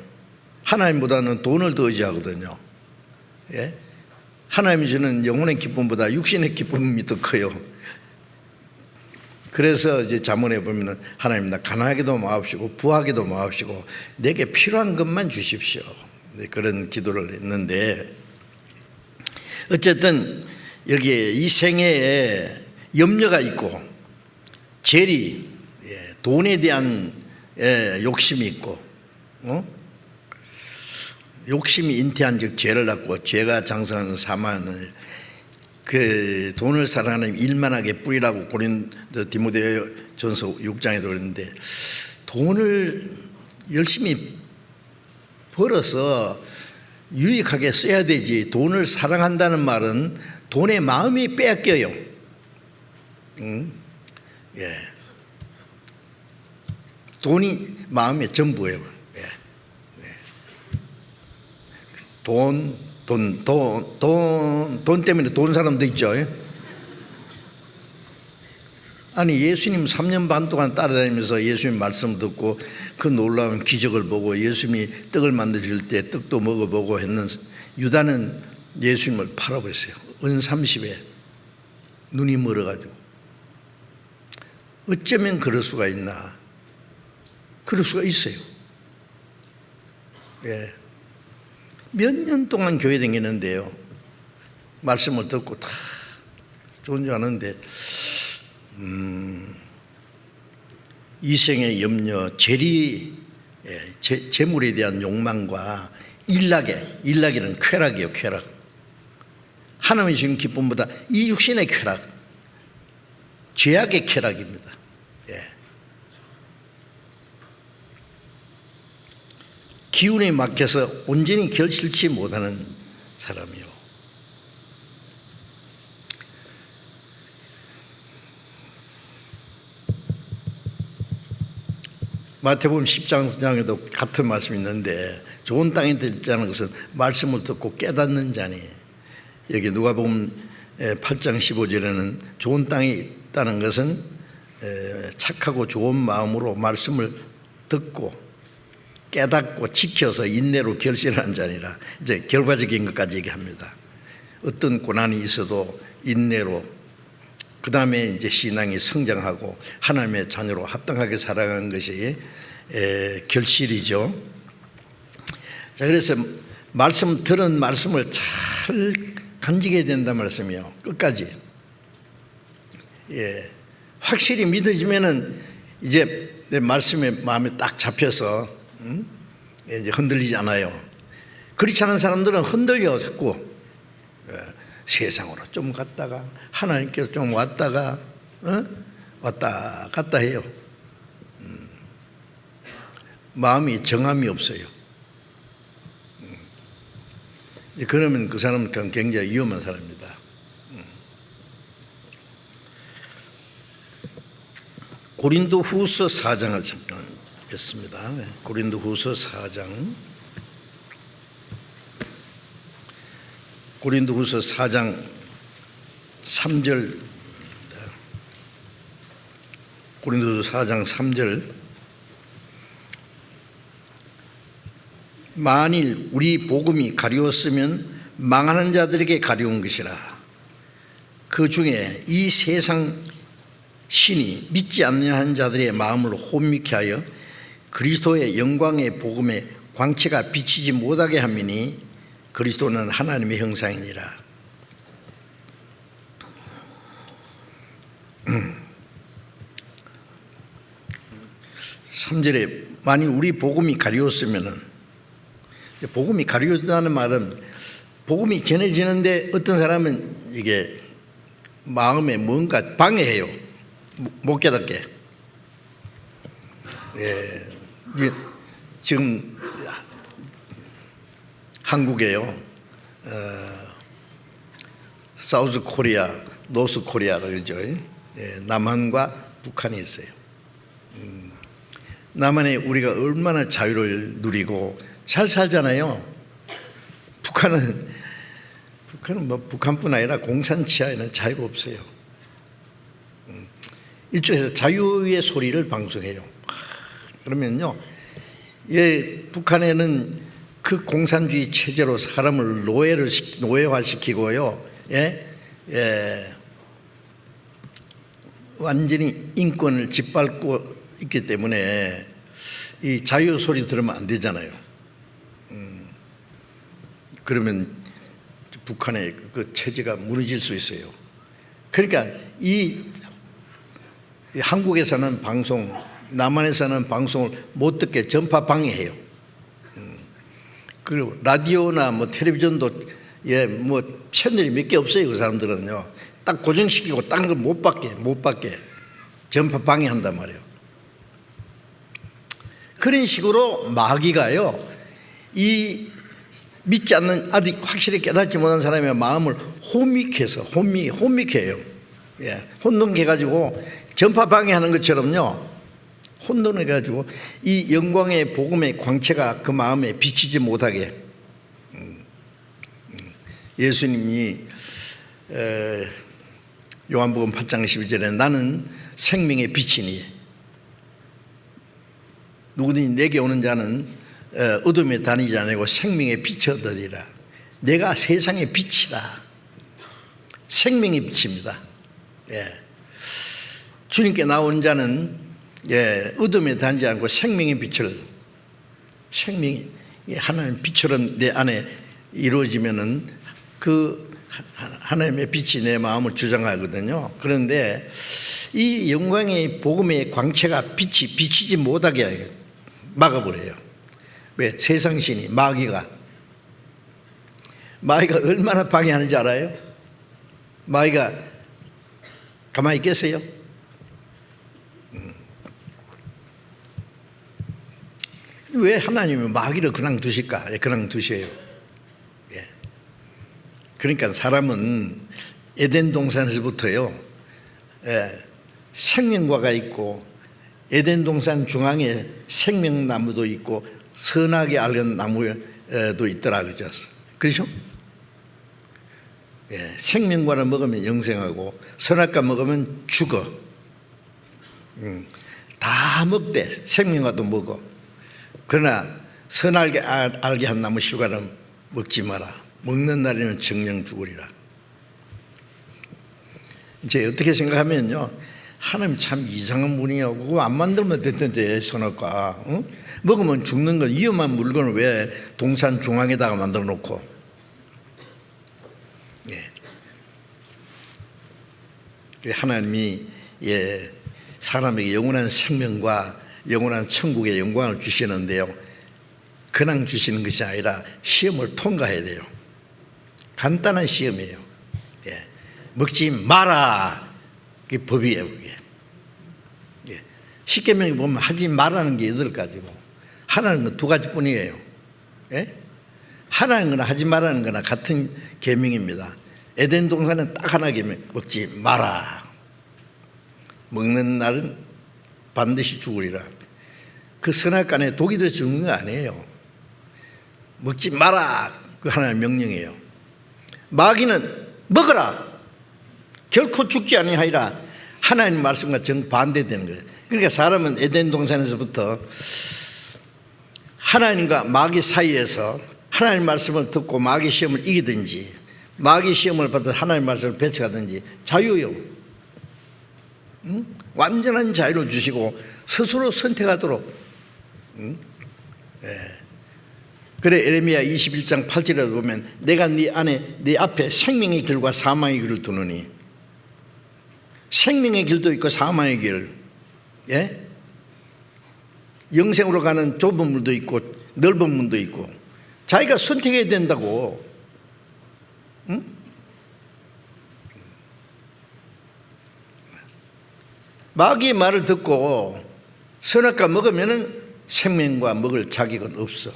하나님보다는 돈을 더 의지하거든요. 하나님이 주는 영혼의 기쁨보다 육신의 기쁨이 더 커요. 그래서 이제 잠언에 보면은 하나님 나 가난하게도 마옵시고 부하게도 마옵시고 내게 필요한 것만 주십시오. 네, 그런 기도를 했는데 어쨌든 여기에 이 생애에 염려가 있고 재리, 돈에 대한 욕심이 있고, 욕심이 인태한 즉 죄를 낳고 죄가 장성하는 사망을 그 돈을 사랑하는 일만하게 뿌리라고 고린도 디모데전서 6장에도 그랬는데 돈을 열심히 벌어서 유익하게 써야 되지 돈을 사랑한다는 말은 돈의 마음이 빼앗겨요. 돈이 마음의 전부예요. 돈 때문에 돈 사람도 있죠. 아니 예수님 3년 반 동안 따라다니면서 예수님 말씀 듣고 그 놀라운 기적을 보고 예수님이 떡을 만드실 때 떡도 먹어보고 했는 유다는 예수님을 팔아버렸어요. 은 30에 눈이 멀어가지고. 어쩌면 그럴 수가 있나. 그럴 수가 있어요. 몇 년 동안 교회 다니는데요, 말씀을 듣고 다 좋은 줄 아는데 이생의 염려, 재리, 재물에 대한 욕망과 일락에는 쾌락이에요. 쾌락. 하나님이 주신 기쁨보다 이 육신의 쾌락, 죄악의 쾌락입니다. 기운에 막혀서 온전히 결실치 못하는 사람이요. 마태복음 10장에도 같은 말씀이 있는데 좋은 땅에 있다는 것은 말씀을 듣고 깨닫는 자니, 여기 누가복음 8장 15절에는 좋은 땅에 있다는 것은 착하고 좋은 마음으로 말씀을 듣고 깨닫고 지켜서 인내로 결실하는 자니라. 이제 결과적인 것까지 얘기합니다. 어떤 고난이 있어도 인내로, 그 다음에 이제 신앙이 성장하고 하나님의 자녀로 합당하게 살아가는 것이 결실이죠. 자, 그래서 들은 말씀을 잘 간직해야 된다 말씀이요. 끝까지. 확실히 믿어지면은 이제 내 말씀에 마음에 딱 잡혀서 이제 흔들리지 않아요. 그렇지 않은 사람들은 흔들려 자꾸 세상으로 좀 갔다가 하나님께서 좀 왔다가 왔다 갔다 해요. 마음이 정함이 없어요. 그러면 그 사람은 굉장히 위험한 사람입니다. 고린도후서 4장을 잠깐 읽겠습니다. 고린도후서 4장. 고린도후서 4장 3절. 고린도후서 4장 3절. 만일 우리 복음이 가리웠으면 망하는 자들에게 가리운 것이라. 그 중에 이 세상 신이 믿지 않는 한 자들의 마음을 혼미케 하여 그리스도의 영광의 복음의 광채가 비치지 못하게 함이니 그리스도는 하나님의 형상이니라. 3절에 만일 우리 복음이 가리웠으면은, 복음이 가리웠다는 말은 복음이 전해지는데 어떤 사람은 이게 마음에 뭔가 방해해요. 못 깨닫게. 지금 한국에요, 사우스 코리아, 노스 코리아라고 그러죠. 남한과 북한이 있어요. 남한에 우리가 얼마나 자유를 누리고 잘 살잖아요. 북한은 뭐 북한뿐 아니라 공산치하에는 자유가 없어요. 이쪽에서 자유의 소리를 방송해요. 그러면요, 북한에는 그 공산주의 체제로 사람을 노예화시키고요, 완전히 인권을 짓밟고 있기 때문에 이 자유 소리 들으면 안 되잖아요. 그러면 북한의 그 체제가 무너질 수 있어요. 그러니까 이 한국에서는 방송, 남한에서는 방송을 못 듣게 전파 방해해요. 그리고 라디오나 뭐 텔레비전도 뭐 채널이 몇 개 없어요. 그 사람들은요. 딱 고정시키고 딴 거 못 받게 전파 방해한단 말이에요. 그런 식으로 마귀가요, 이 믿지 않는, 아직 확실히 깨닫지 못한 사람의 마음을 혼미케 해요. 혼동해가지고 전파 방해하는 것처럼요, 혼돈해가지고 이 영광의 복음의 광채가 그 마음에 비치지 못하게. 예수님이 요한복음 8장 12절에 나는 생명의 빛이니 누구든지 내게 오는 자는 어둠에 다니지 아니고 생명의 빛이 얻으리라. 내가 세상의 빛이다. 생명의 빛입니다. 주님께 나온 자는 어둠에 다니지 않고 생명의 빛을, 생명이 하나님의 빛처럼 내 안에 이루어지면은 그 하나님의 빛이 내 마음을 주장하거든요. 그런데 이 영광의 복음의 광채가 비치지 못하게 막아버려요. 왜? 세상신이, 마귀가 얼마나 방해하는지 알아요? 마귀가 가만히 있겠어요? 왜 하나님은 마귀를 그냥 두실까? 그냥 두셔요. 그러니까 사람은 에덴 동산에서부터요, 생명과가 있고 에덴 동산 중앙에 생명나무도 있고 선하게 알는 나무도 있더라 그러죠. 그렇죠? 생명과를 먹으면 영생하고 선악과 먹으면 죽어. 다 먹대. 생명과도 먹어. 그러나 선하게 알게 한 나무 실과는 먹지 마라. 먹는 날에는 정령 죽으리라. 이제 어떻게 생각하면요, 하나님 참 이상한 분이야. 그거 안 만들면 됐던데, 선악과. 응? 먹으면 죽는 건 위험한 물건을 왜 동산 중앙에다가 만들어 놓고. 하나님이 사람에게 영원한 생명과 영원한 천국의 영광을 주시는데요, 그냥 주시는 것이 아니라 시험을 통과해야 돼요. 간단한 시험이에요. 먹지 마라. 그게 법이에요. 그게. 십계명에 보면 하지 말라는 게 8가지고 하라는 건 2가지뿐이에요. 하라는 거나 하지 말라는 거나 같은 계명입니다. 에덴 동산은 딱 하나 계명, 먹지 마라. 먹는 날은 반드시 죽으리라. 그 선악간에 독이 들어 죽는 거 아니에요. 먹지 마라. 그 하나의 명령이에요. 마귀는 먹어라. 결코 죽지 아니하리라. 하나님 말씀과 정반대되는 거예요. 그러니까 사람은 에덴 동산에서부터 하나님과 마귀 사이에서 하나님 말씀을 듣고 마귀 시험을 이기든지 마귀 시험을 받아 하나님 말씀을 배척하든지 자유요. 완전한 자유를 주시고 스스로 선택하도록. 그래 에레미야 21장 8절에 보면 내가 네 앞에 생명의 길과 사망의 길을 두느니, 생명의 길도 있고 사망의 길, 영생으로 가는 좁은 문도 있고 넓은 문도 있고 자기가 선택해야 된다고. 마귀의 말을 듣고 선악과 먹으면 생명과 먹을 자격은 없어.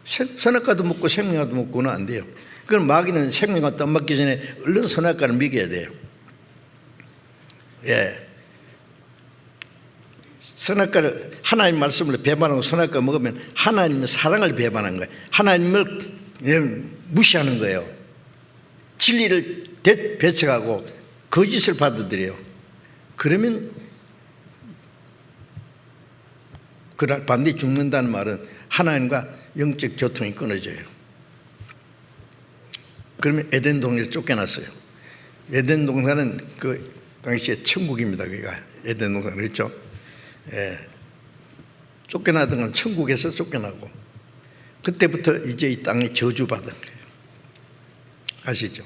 선악과도 먹고 생명과도 먹고는 안 돼요. 그럼 마귀는 생명과 떡 먹기 전에 얼른 선악과를 먹여야 돼요. 선악과를, 하나님 말씀을 배반하고 선악과 먹으면 하나님의 사랑을 배반한 거예요. 하나님을 무시하는 거예요. 진리를 배척하고 거짓을 받아들여요. 그러면 그날 반드시 죽는다는 말은 하나님과 영적 교통이 끊어져요. 그러면 에덴 동산에 쫓겨났어요. 에덴 동산은 그 당시에 천국입니다. 그러니까 에덴 동산 그랬죠. 예. 쫓겨나던 건 천국에서 쫓겨나고 그때부터 이제 이 땅이 저주받은 거예요. 아시죠?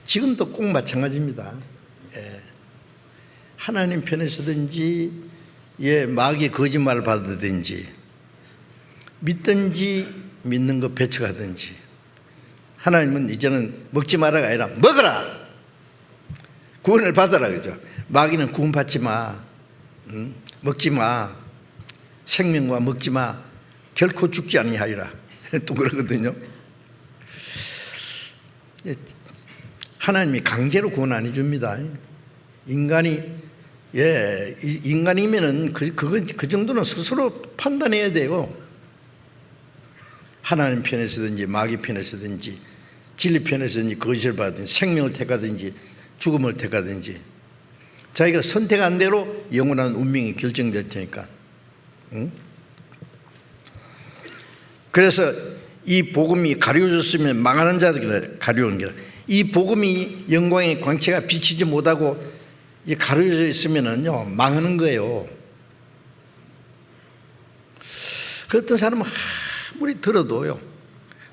지금도 꼭 마찬가지입니다. 예. 하나님 편에 서든지 마귀의 거짓말을 받든지 믿든지 믿는 거 배척하든지 하나님은 이제는 먹지 마라가 아니라 먹어라! 구원을 받아라 그죠? 마귀는 구원 받지 마. 먹지 마. 생명과 먹지 마. 결코 죽지 아니하리라. 또 그러거든요. 하나님이 강제로 구원 안 해줍니다. 인간이면은 그 정도는 스스로 판단해야 돼요. 하나님 편에 서든지 마귀 편에 서든지 진리 편에 서든지 거짓을 받든지 생명을 택하든지 죽음을 택하든지 자기가 선택한 대로 영원한 운명이 결정될 테니까. 그래서 이 복음이 가려졌으면 망하는 자들이 가려운 게, 이 복음이 영광의 광채가 비치지 못하고 가려져 있으면은요 망하는 거예요. 그 어떤 사람은 아무리 들어도요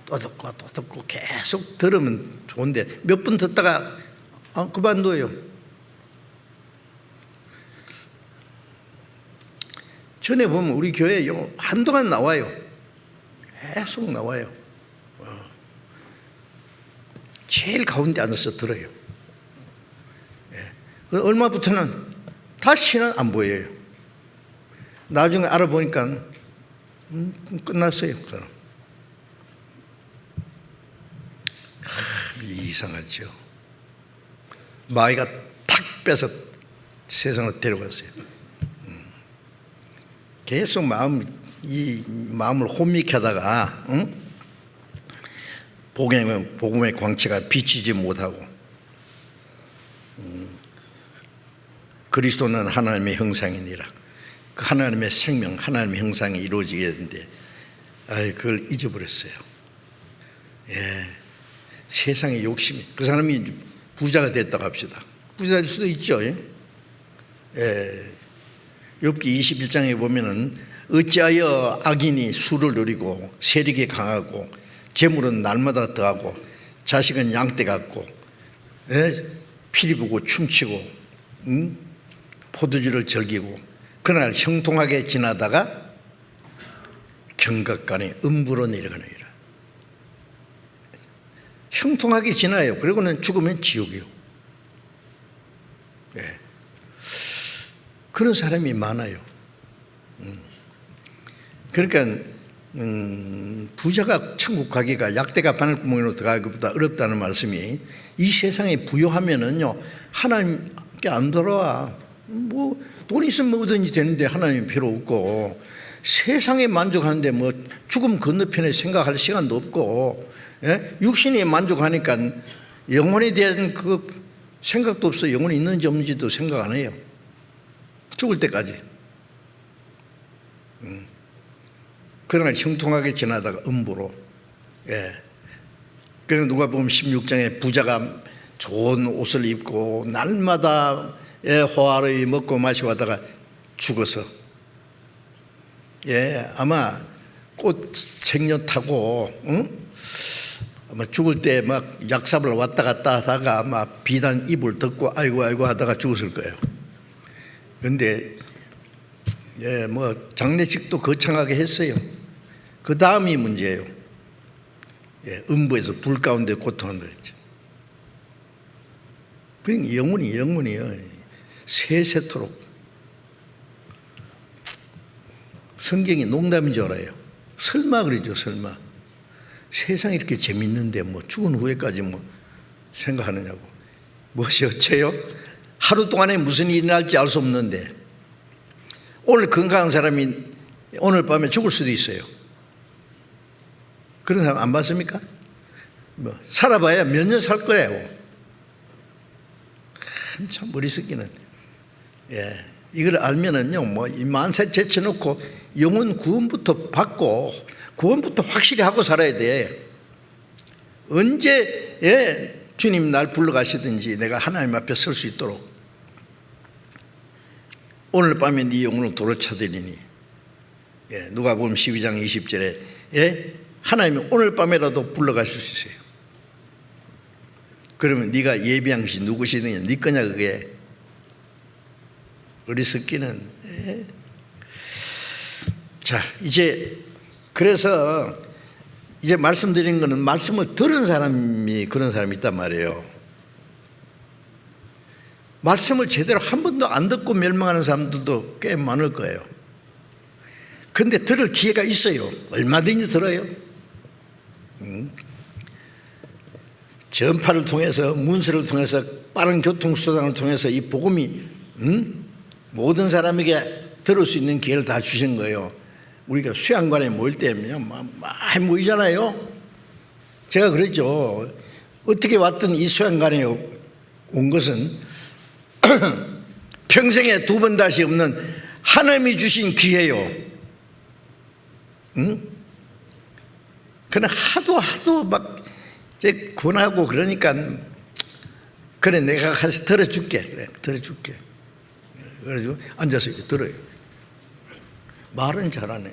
또 듣고 계속 들으면 좋은데 몇 번 듣다가 그만둬요. 전에 보면 우리 교회에 한동안 나와요. 계속 나와요. 제일 가운데 앉아서 들어요. 얼마부터는 다시는 안 보여요. 나중에 알아보니까 끝났어요. 이상하죠. 마귀가 탁 빼서 세상으로 데려갔어요. 계속 마음을 혼미케 하다가 복음의 광채가 비치지 못하고 그리스도는 하나님의 형상이니라. 그 하나님의 생명, 하나님의 형상이 이루어지게 되는데 그걸 잊어버렸어요. 세상의 욕심이, 그 사람이 부자가 됐다고 합시다. 부자 될 수도 있죠. 욥기 21장에 보면은 어찌하여 악인이 수를 누리고 세력이 강하고 재물은 날마다 더하고 자식은 양떼 같고 피리 부고 춤추고 포도주를 즐기고 그날 형통하게 지나다가 경각간에 음부로 내려가느니라. 형통하게 지나요. 그리고는 죽으면 지옥이요. 그런 사람이 많아요. 그러니까 부자가 천국 가기가 약대가 바늘구멍으로 들어가기 것보다 어렵다는 말씀이, 이 세상에 부여하면은요 하나님께 안 돌아와. 뭐 돈 있으면 뭐든지 되는데 하나님 필요 없고, 세상에 만족하는데 뭐 죽음 건너편에 생각할 시간도 없고, 육신이 만족하니까 영혼에 대한 그 생각도 없어. 영혼이 있는지 없는지도 생각 안 해요. 죽을 때까지. 그러나 형통하게 지나다가 음부로. 그래서 누가 보면 16장에 부자가 좋은 옷을 입고 날마다 호화로이 먹고 마시고 하다가 죽어서, 아마 꽃 생녀 타고 아마 죽을 때 막 약삽을 왔다 갔다 하다가 아마 비단 입을 덮고 아이고 하다가 죽었을 거예요. 그런데 뭐 장례식도 거창하게 했어요. 그 다음이 문제예요. 음부에서 불 가운데 고통한다 그랬죠. 그러니까 영원히요. 세세토록. 성경이 농담인 줄 알아요. 설마 그러죠. 설마. 세상이 이렇게 재밌는데 뭐 죽은 후에까지 뭐 생각하느냐고. 무엇이 어째요? 하루 동안에 무슨 일이 날지 알 수 없는데, 오늘 건강한 사람이 오늘 밤에 죽을 수도 있어요. 그런 사람 안 봤습니까? 뭐 살아봐야 몇 년 살 거예요. 참 머리 쓰기는. 이걸 알면은요, 뭐 만세 제쳐놓고 영혼 구원부터 받고 구원부터 확실히 하고 살아야 돼. 언제 주님 날 불러가시든지 내가 하나님 앞에 설 수 있도록 오늘 밤에 네 영혼을 도로 쳐드리니, 누가복음 12장 20절에 하나님이 오늘 밤에라도 불러가실 수 있어요. 그러면 네가 예비한 것이 누구시느냐, 네 거냐 그게. 어리석기는. 자, 이제 그래서 이제 말씀드린 거는 말씀을 들은 사람이 그런 사람이 있단 말이에요. 말씀을 제대로 한 번도 안 듣고 멸망하는 사람들도 꽤 많을 거예요. 그런데 들을 기회가 있어요. 얼마든지 들어요. 전파를 통해서, 문서를 통해서, 빠른 교통수단을 통해서 이 복음이 모든 사람에게 들을 수 있는 기회를 다 주신 거예요. 우리가 수양관에 모일 때면 많이 모이잖아요. 제가 그랬죠. 어떻게 왔든 이 수양관에 온 것은 평생에 두 번 다시 없는 하나님이 주신 기회요. 그러나 하도 막 이제 권하고 그러니까, 그래 내가 가서 들어줄게. 그래 들어줄게. 그래가지고 앉아서 이렇게 들어요. 말은 잘하네.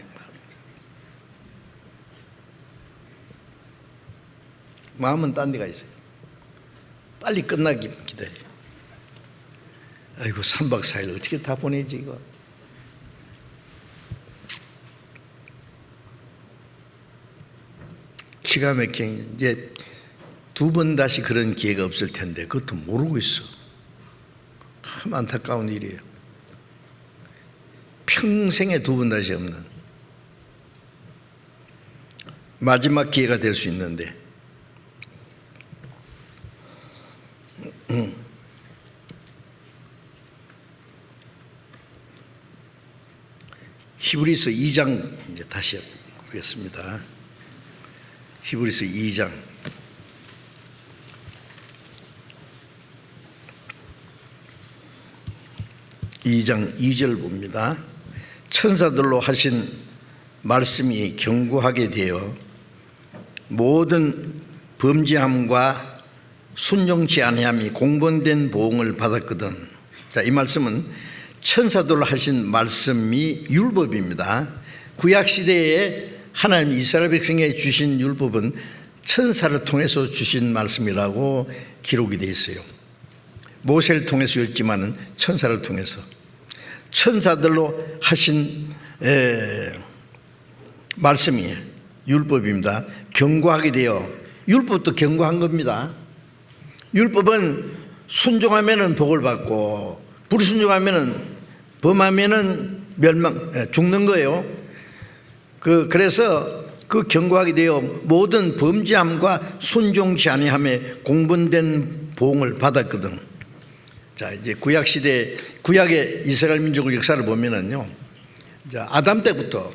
마음은 딴 데가 있어요. 빨리 끝나기 기다려. 아이고 3박 4일 어떻게 다 보내지 이거. 기가 막힌, 이제 두 번 다시 그런 기회가 없을 텐데 그것도 모르고 있어. 참 안타까운 일이에요. 평생에 두 번 다시 없는 마지막 기회가 될 수 있는데, 히브리서 2장 이제 다시 보겠습니다. 히브리서 2장 2절 봅니다. 천사들로 하신 말씀이 견고하게 되어 모든 범죄함과 순종치 아니함이 공본된 보응을 받았거든. 자, 이 말씀은 천사들로 하신 말씀이 율법입니다. 구약 시대에 하나님 이스라엘 백성에게 주신 율법은 천사를 통해서 주신 말씀이라고 기록이 되어 있어요. 모세를 통해서였지만은 천사를 통해서, 천사들로 하신 말씀이 율법입니다. 견고하게 되어, 율법도 견고한 겁니다. 율법은 순종하면은 복을 받고 불순종하면은 범하면은 죽는 거예요. 그래서 그 견고하게 되어 모든 범죄함과 순종치 아니함에 공본된 보응을 받았거든. 자, 이제 구약 시대, 구약의 이스라엘 민족의 역사를 보면은요, 아담 때부터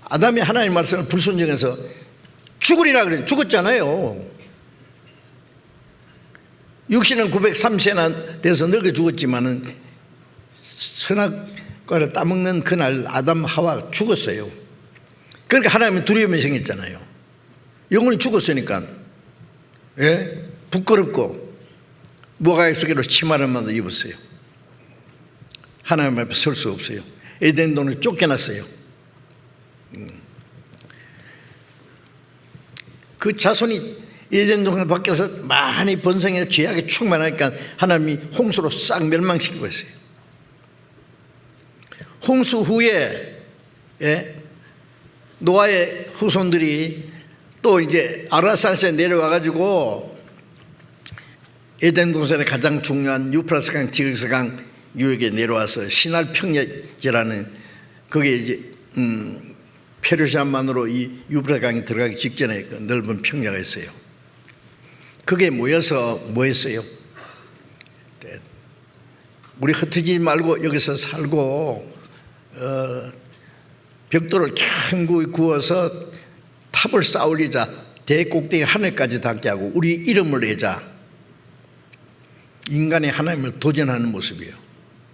아담이 하나님의 말씀을 불순종해서 죽으리라 그래 죽었잖아요. 육신은 903세나 돼서 늙어 죽었지만은 선악과를 따먹는 그날 아담 하와 죽었어요. 그러니까 하나님은 두려움이 생겼잖아요. 영혼이 죽었으니까. 예? 부끄럽고 무화과 속에로 치마를 만들어 입었어요. 하나님 앞에 설 수 없어요. 에덴 동을 쫓겨났어요. 그 자손이 에덴 동산 밖에서 많이 번성해서 죄악에 충만하니까 하나님이 홍수로 싹 멸망시키고 있어요. 홍수 후에 노아의 후손들이 또 이제 아라산에서 내려와가지고 에덴 동산의 가장 중요한 유프라스 강, 디그리스 강 유역에 내려와서 시날 평야지라는, 거기에 이제 페르시아만으로 이 유프라스 강이 들어가기 직전에 그 넓은 평야가 있어요. 그게 모여서 뭐 했어요? 우리 흩어지지 말고 여기서 살고 벽돌을 캔 구워서 탑을 쌓으리자, 대꼭대기 하늘까지 닿게 하고 우리 이름을 내자. 인간이 하나님을 도전하는 모습이에요.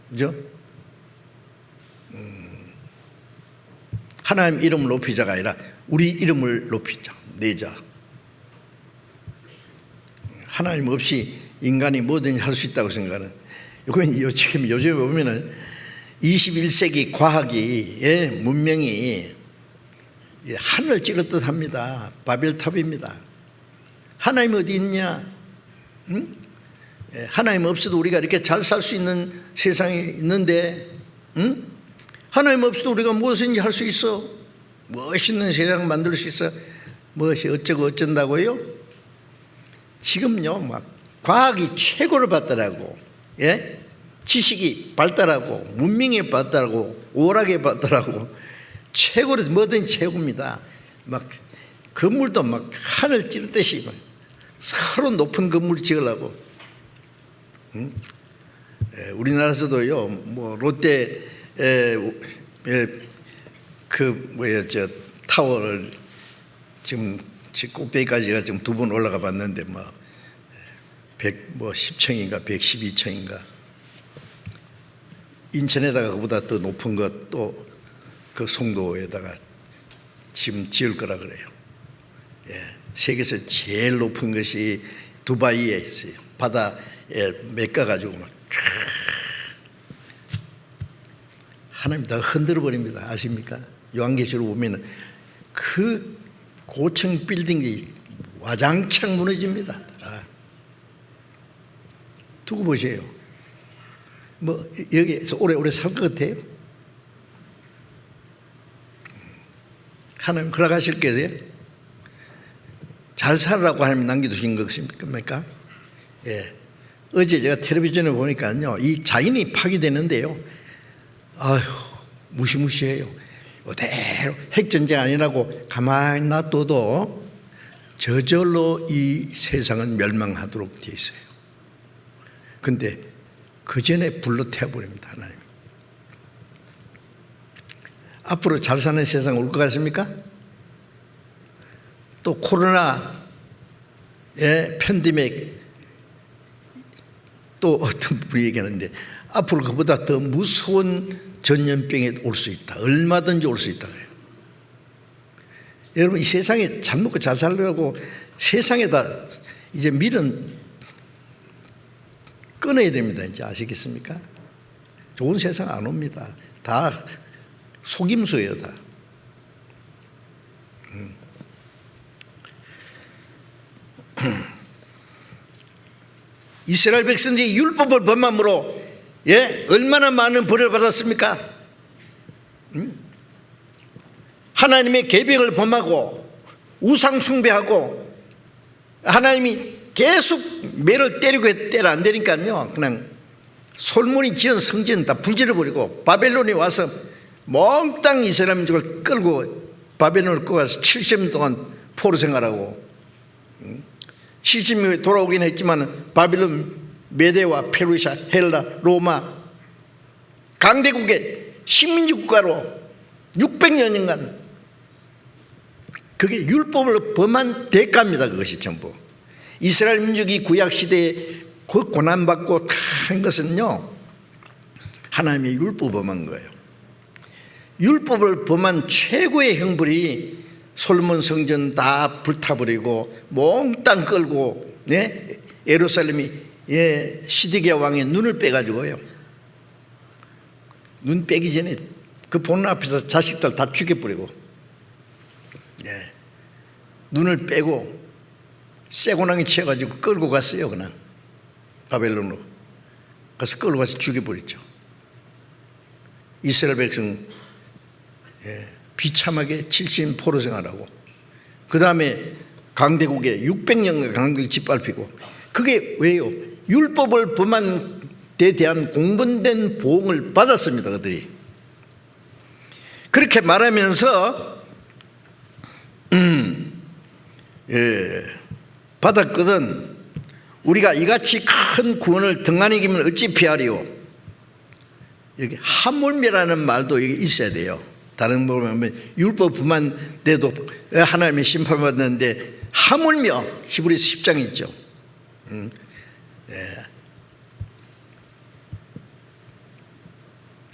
그죠? 하나님 이름을 높이자가 아니라 우리 이름을 높이자, 내자. 하나님 없이 인간이 뭐든지 할 수 있다고 생각하는. 지금 요즘에 보면은 21세기 과학이 문명이 하늘을 찌르듯 합니다. 바벨탑입니다. 하나님 어디 있냐? 응? 하나님 없어도 우리가 이렇게 잘 살 수 있는 세상이 있는데, 응? 하나님 없어도 우리가 무엇인지 할 수 있어. 멋있는 세상 만들 수 있어. 무엇이 어쩌고 어쩐다고요? 지금요, 막 과학이 최고를 받더라고. 예? 지식이 발달하고 문명이 발달하고 오락이 발달하고 최고로 뭐든지 최고입니다. 막 건물도 막 하늘 찌르듯이 막 서로 높은 건물 지으려고. 응? 우리나라에서도요, 뭐 롯데 타워를 지금 꼭대기까지가 지금 2번 올라가 봤는데 뭐 10층인가 112층인가. 인천에다가 그보다 더 높은 것 또 그 송도에다가 지금 지을 거라 그래요. 세계에서 제일 높은 것이 두바이에 있어요. 바다에 메꿔 가지고 막 하나님 다 흔들어 버립니다. 아십니까? 요한계시록 보면은 그 고층 빌딩이 와장창 무너집니다. 두고 보세요. 뭐 여기에서 오래오래 살 것 같아요? 하나님 허락하실 거세요? 잘 살라고 하나님 남겨두신 것입니까? 예. 어제 제가 텔레비전에 보니까요, 이 자연이 파괴되는데요, 아휴, 무시무시해요. 그대로 핵전쟁 아니라고 가만히 놔둬도 저절로 이 세상은 멸망하도록 되어 있어요. 근데 그 전에 불로 태워버립니다, 하나님. 앞으로 잘 사는 세상 올 것 같습니까? 또 코로나 팬데믹, 또 어떤 분이 얘기하는데 앞으로 그보다 더 무서운 전염병이 올 수 있다. 얼마든지 올 수 있다. 여러분, 이 세상에 잘 먹고 잘 살려고 세상에다 이제 밀은 끊어야 됩니다. 이제 아시겠습니까? 좋은 세상 안 옵니다. 다 속임수예요, 다. 이스라엘 백성들이 율법을 범함으로 얼마나 많은 벌을 받았습니까? 하나님의 계명을 범하고 우상 숭배하고 하나님이 계속 매를 때려 안 되니까요, 그냥 솔몬이 지은 성전 다 불질러버리고 바벨론에 와서 몽땅 이스라엘 민족을 끌고 바벨론을 끌고 가서 70년 동안 포로 생활하고 70년에 돌아오긴 했지만 바빌론, 메데와 페르시아, 헬라, 로마 강대국의 식민지 국가로 600년간 그게 율법을 범한 대가입니다. 그것이 전부. 이스라엘 민족이 구약시대에 그 고난받고 한 것은요, 하나님의 율법을 범한 거예요. 율법을 범한 최고의 형벌이 솔몬 성전 다 불타버리고 몽땅 끌고 예루살렘이 시드기야 왕의 눈을 빼가지고요, 눈 빼기 전에 그 보는 앞에서 자식들 다 죽여버리고 눈을 빼고 쇠고랑이 치여가지고 끌고 갔어요. 그냥 바벨론으로 가서 끌고 가서 죽여버렸죠. 이스라엘 백성 비참하게 70년 포로 생활하고 그 다음에 강대국에 600년간 강대국 짓밟히고, 그게 왜요? 율법을 범한 데 대한 공분된 보응을 받았습니다. 그들이 그렇게 말하면서 받았거든. 우리가 이같이 큰 구원을 등한히 기면 어찌 피하리요? 여기 하물며라는 말도 여기 있어야 돼요. 다른 거 보면 율법 범한 데도 하나님의 심판받았는데 하물며 히브리서 10장에 있죠.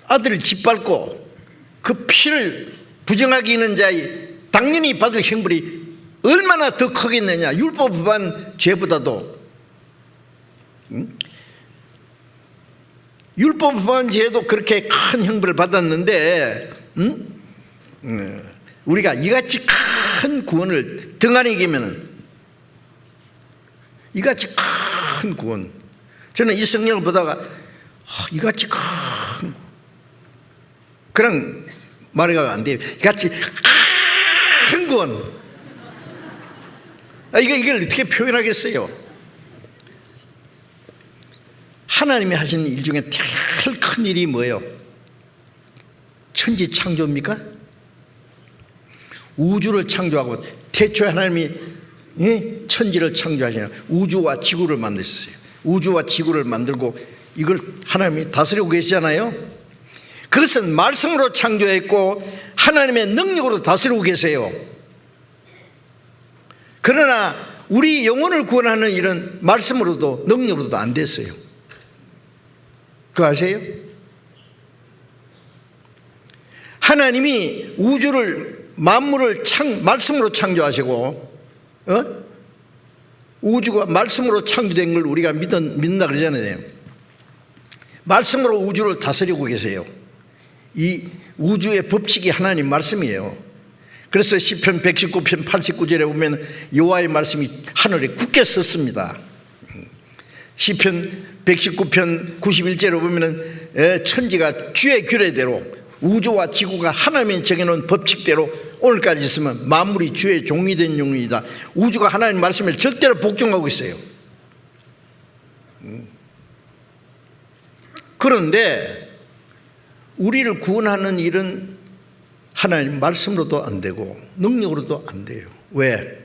아들을 짓밟고 그 피를 부정하게 하는 자의 당연히 받을 형벌이 얼마나 더 크겠느냐. 율법 범한 죄보다도 율법만 죄도 그렇게 큰 형벌을 받았는데 우리가 이같이 큰 구원을 등한히 이기면은, 이같이 큰 구원, 저는 이 성경을 보다가 이같이 큰, 그냥 말해가 안 돼요. 이같이 큰 구원, 이걸 어떻게 표현하겠어요? 하나님이 하시는 일 중에 제일 큰 일이 뭐예요? 천지 창조입니까? 우주를 창조하고, 태초에 하나님이 천지를 창조하시냐, 우주와 지구를 만드셨어요. 우주와 지구를 만들고 이걸 하나님이 다스리고 계시잖아요. 그것은 말씀으로 창조했고 하나님의 능력으로 다스리고 계세요. 그러나 우리 영혼을 구원하는 일은 말씀으로도 능력으로도 안 됐어요. 그거 아세요? 하나님이 우주를, 만물을 말씀으로 창조하시고, 우주가 말씀으로 창조된 걸 우리가 믿는다 그러잖아요. 말씀으로 우주를 다스리고 계세요. 이 우주의 법칙이 하나님 말씀이에요. 그래서 시편 119편 89절에 보면 여호와의 말씀이 하늘에 굳게 섰습니다. 시편 119편 91절에 보면 천지가 주의 규례대로, 우주와 지구가 하나님이 정해놓은 법칙대로 오늘까지 있으면 만물이 주의 종이 된 용이다. 우주가 하나님 말씀에 절대로 복종하고 있어요. 그런데 우리를 구원하는 일은 하나님 말씀으로도 안 되고 능력으로도 안 돼요. 왜?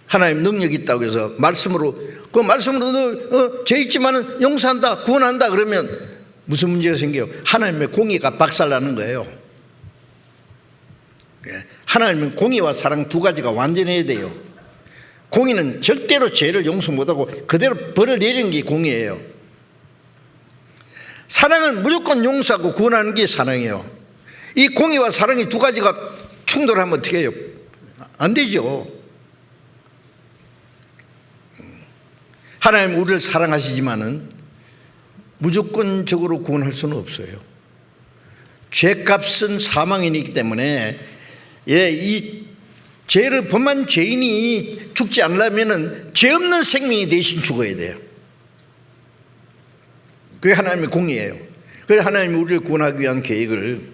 하나님 능력이 있다고 해서 말씀으로, 그 말씀으로도 죄 있지만은 용서한다, 구원한다 그러면 무슨 문제가 생겨요? 하나님의 공의가 박살나는 거예요. 하나님은 공의와 사랑 두 가지가 완전해야 돼요. 공의는 절대로 죄를 용서 못하고 그대로 벌을 내리는 게 공의예요. 사랑은 무조건 용서하고 구원하는 게 사랑이에요. 이 공의와 사랑이 두 가지가 충돌하면 어떻게 해요? 안 되죠. 하나님 우리를 사랑하시지만은 무조건적으로 구원할 수는 없어요. 죄값은 사망이기 때문에 이 죄를 범한 죄인이 죽지 않으려면 죄 없는 생명이 대신 죽어야 돼요. 그게 하나님의 공의예요. 그래서 하나님이 우리를 구원하기 위한 계획을,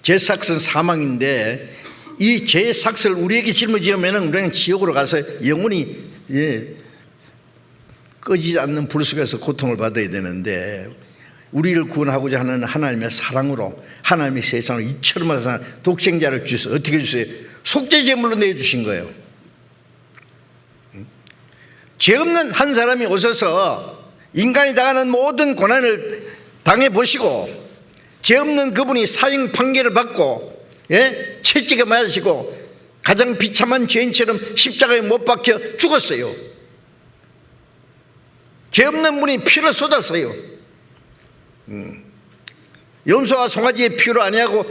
죄 삭은 사망인데 이 죄의 삭을 우리에게 짊어지면 우리는 지옥으로 가서 영원히 꺼지지 않는 불속에서 고통을 받아야 되는데, 우리를 구원하고자 하는 하나님의 사랑으로 하나님이 세상을 이처럼 하사 독생자를 주셔서 어떻게 주세요? 속죄제물로 내주신 거예요. 죄 없는 한 사람이 오셔서 인간이 당하는 모든 고난을 당해보시고, 죄 없는 그분이 사형 판결을 받고 채찍에 맞으시고 가장 비참한 죄인처럼 십자가에 못 박혀 죽었어요. 죄 없는 분이 피를 쏟았어요. 염소와 송아지의 피로 아니하고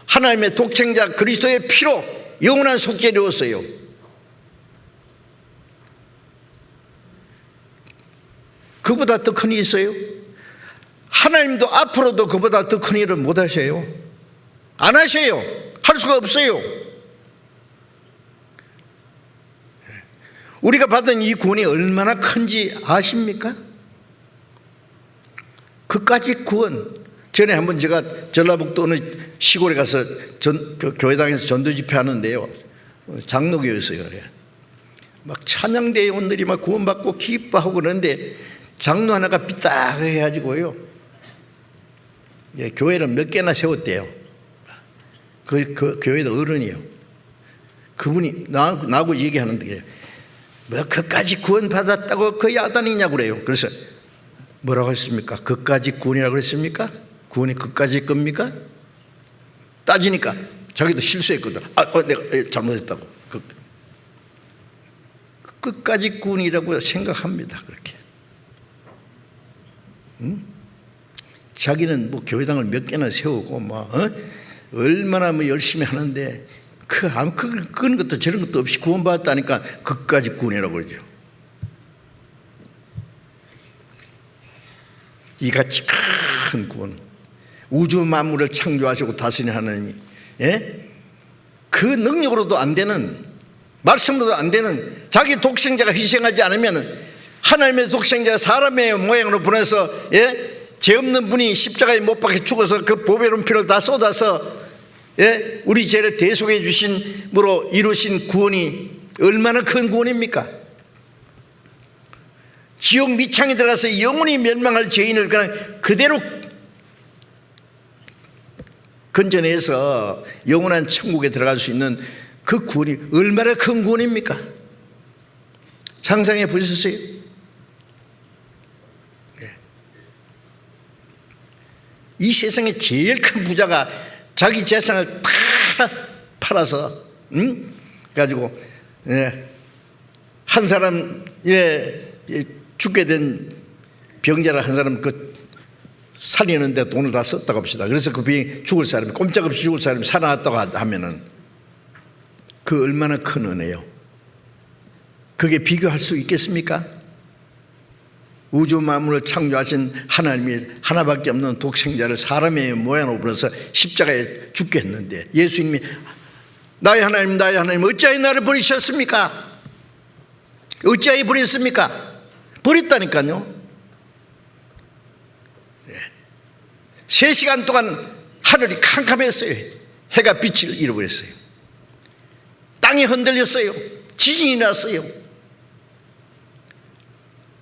하나님의 독생자 그리스도의 피로 영원한 속죄를 이루었어요. 그보다 더 큰 일이 있어요? 하나님도 앞으로도 그보다 더 큰 일을 못 하셔요. 안 하셔요. 할 수가 없어요. 우리가 받은 이 구원이 얼마나 큰지 아십니까? 그까지 구원. 전에 한번 제가 전라북도 어느 시골에 가서 교회당에서 전도 집회하는데요, 장로교였어요. 막 찬양대원들이 막 구원받고 기뻐하고 그러는데 장로 하나가 삐딱하게 해가지고요, 교회를 몇 개나 세웠대요. 그 교회도 어른이요. 그분이 나하고 얘기하는데 뭐 그까지 구원받았다고 그 야단이냐고 그래요. 그래서 뭐라고 했습니까? 그까지 구원이라고 그랬습니까? 구원이 그까지 겁니까? 따지니까 자기도 실수했거든. 내가 잘못했다고. 끝까지 구원이라고 생각합니다. 그렇게. 자기는 뭐 교회당을 몇 개나 세우고 얼마나 뭐 열심히 하는데 그런 것도 저런 것도 없이 구원받았다니까 그까지 구원이라고 그러죠. 이같이 큰 구원, 우주 만물을 창조하시고 다스리는 하나님이, 그 능력으로도 안 되는, 말씀으로도 안 되는 자기 독생자가 희생하지 않으면, 하나님의 독생자가 사람의 모양으로 보내서 죄 없는 분이 십자가에 못 박혀 죽어서 그 보배로운 피를 다 쏟아서 우리 죄를 대속해 주심으로 이루신 구원이 얼마나 큰 구원입니까? 지옥 밑창에 들어가서 영원히 멸망할 죄인을 그냥 그대로 건져내서 영원한 천국에 들어갈 수 있는 그 구원이 얼마나 큰 구원입니까? 상상해 보셨어요? 이 세상에 제일 큰 부자가 자기 재산을 다 팔아서 가지고 한 사람 죽게 된 병자를 한 사람 그 살리는데 돈을 다 썼다고 합시다. 그래서 그 병이 죽을 사람이, 꼼짝없이 죽을 사람이 살아났다고 하면은 그 얼마나 큰 은혜요. 그게 비교할 수 있겠습니까? 우주 만물을 창조하신 하나님이 하나밖에 없는 독생자를 사람의 모양으로 불어서 십자가에 죽게 했는데, 예수님이 나의 하나님 나의 하나님 어찌하여 나를 버리셨습니까? 어찌하여 버렸습니까? 버렸다니까요. 3시간 동안 하늘이 캄캄했어요. 해가 빛을 잃어버렸어요. 땅이 흔들렸어요. 지진이 났어요.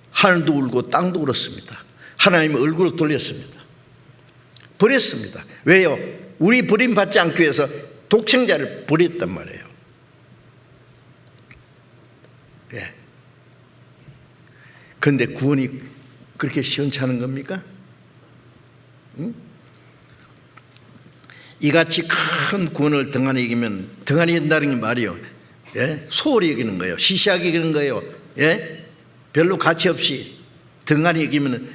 하늘도 울고 땅도 울었습니다. 하나님의 얼굴을 돌렸습니다. 버렸습니다. 왜요? 우리 버림받지 않기 위해서 독생자를 버렸단 말이에요. 그런데 구원이 그렇게 시원찮은 겁니까? 이같이 큰 구원을 등한히 이기면, 등한히 이긴다는 게 말이요, 소홀히 이기는 거예요. 시시하게 이기는 거예요. 별로 가치 없이 등한히 이기면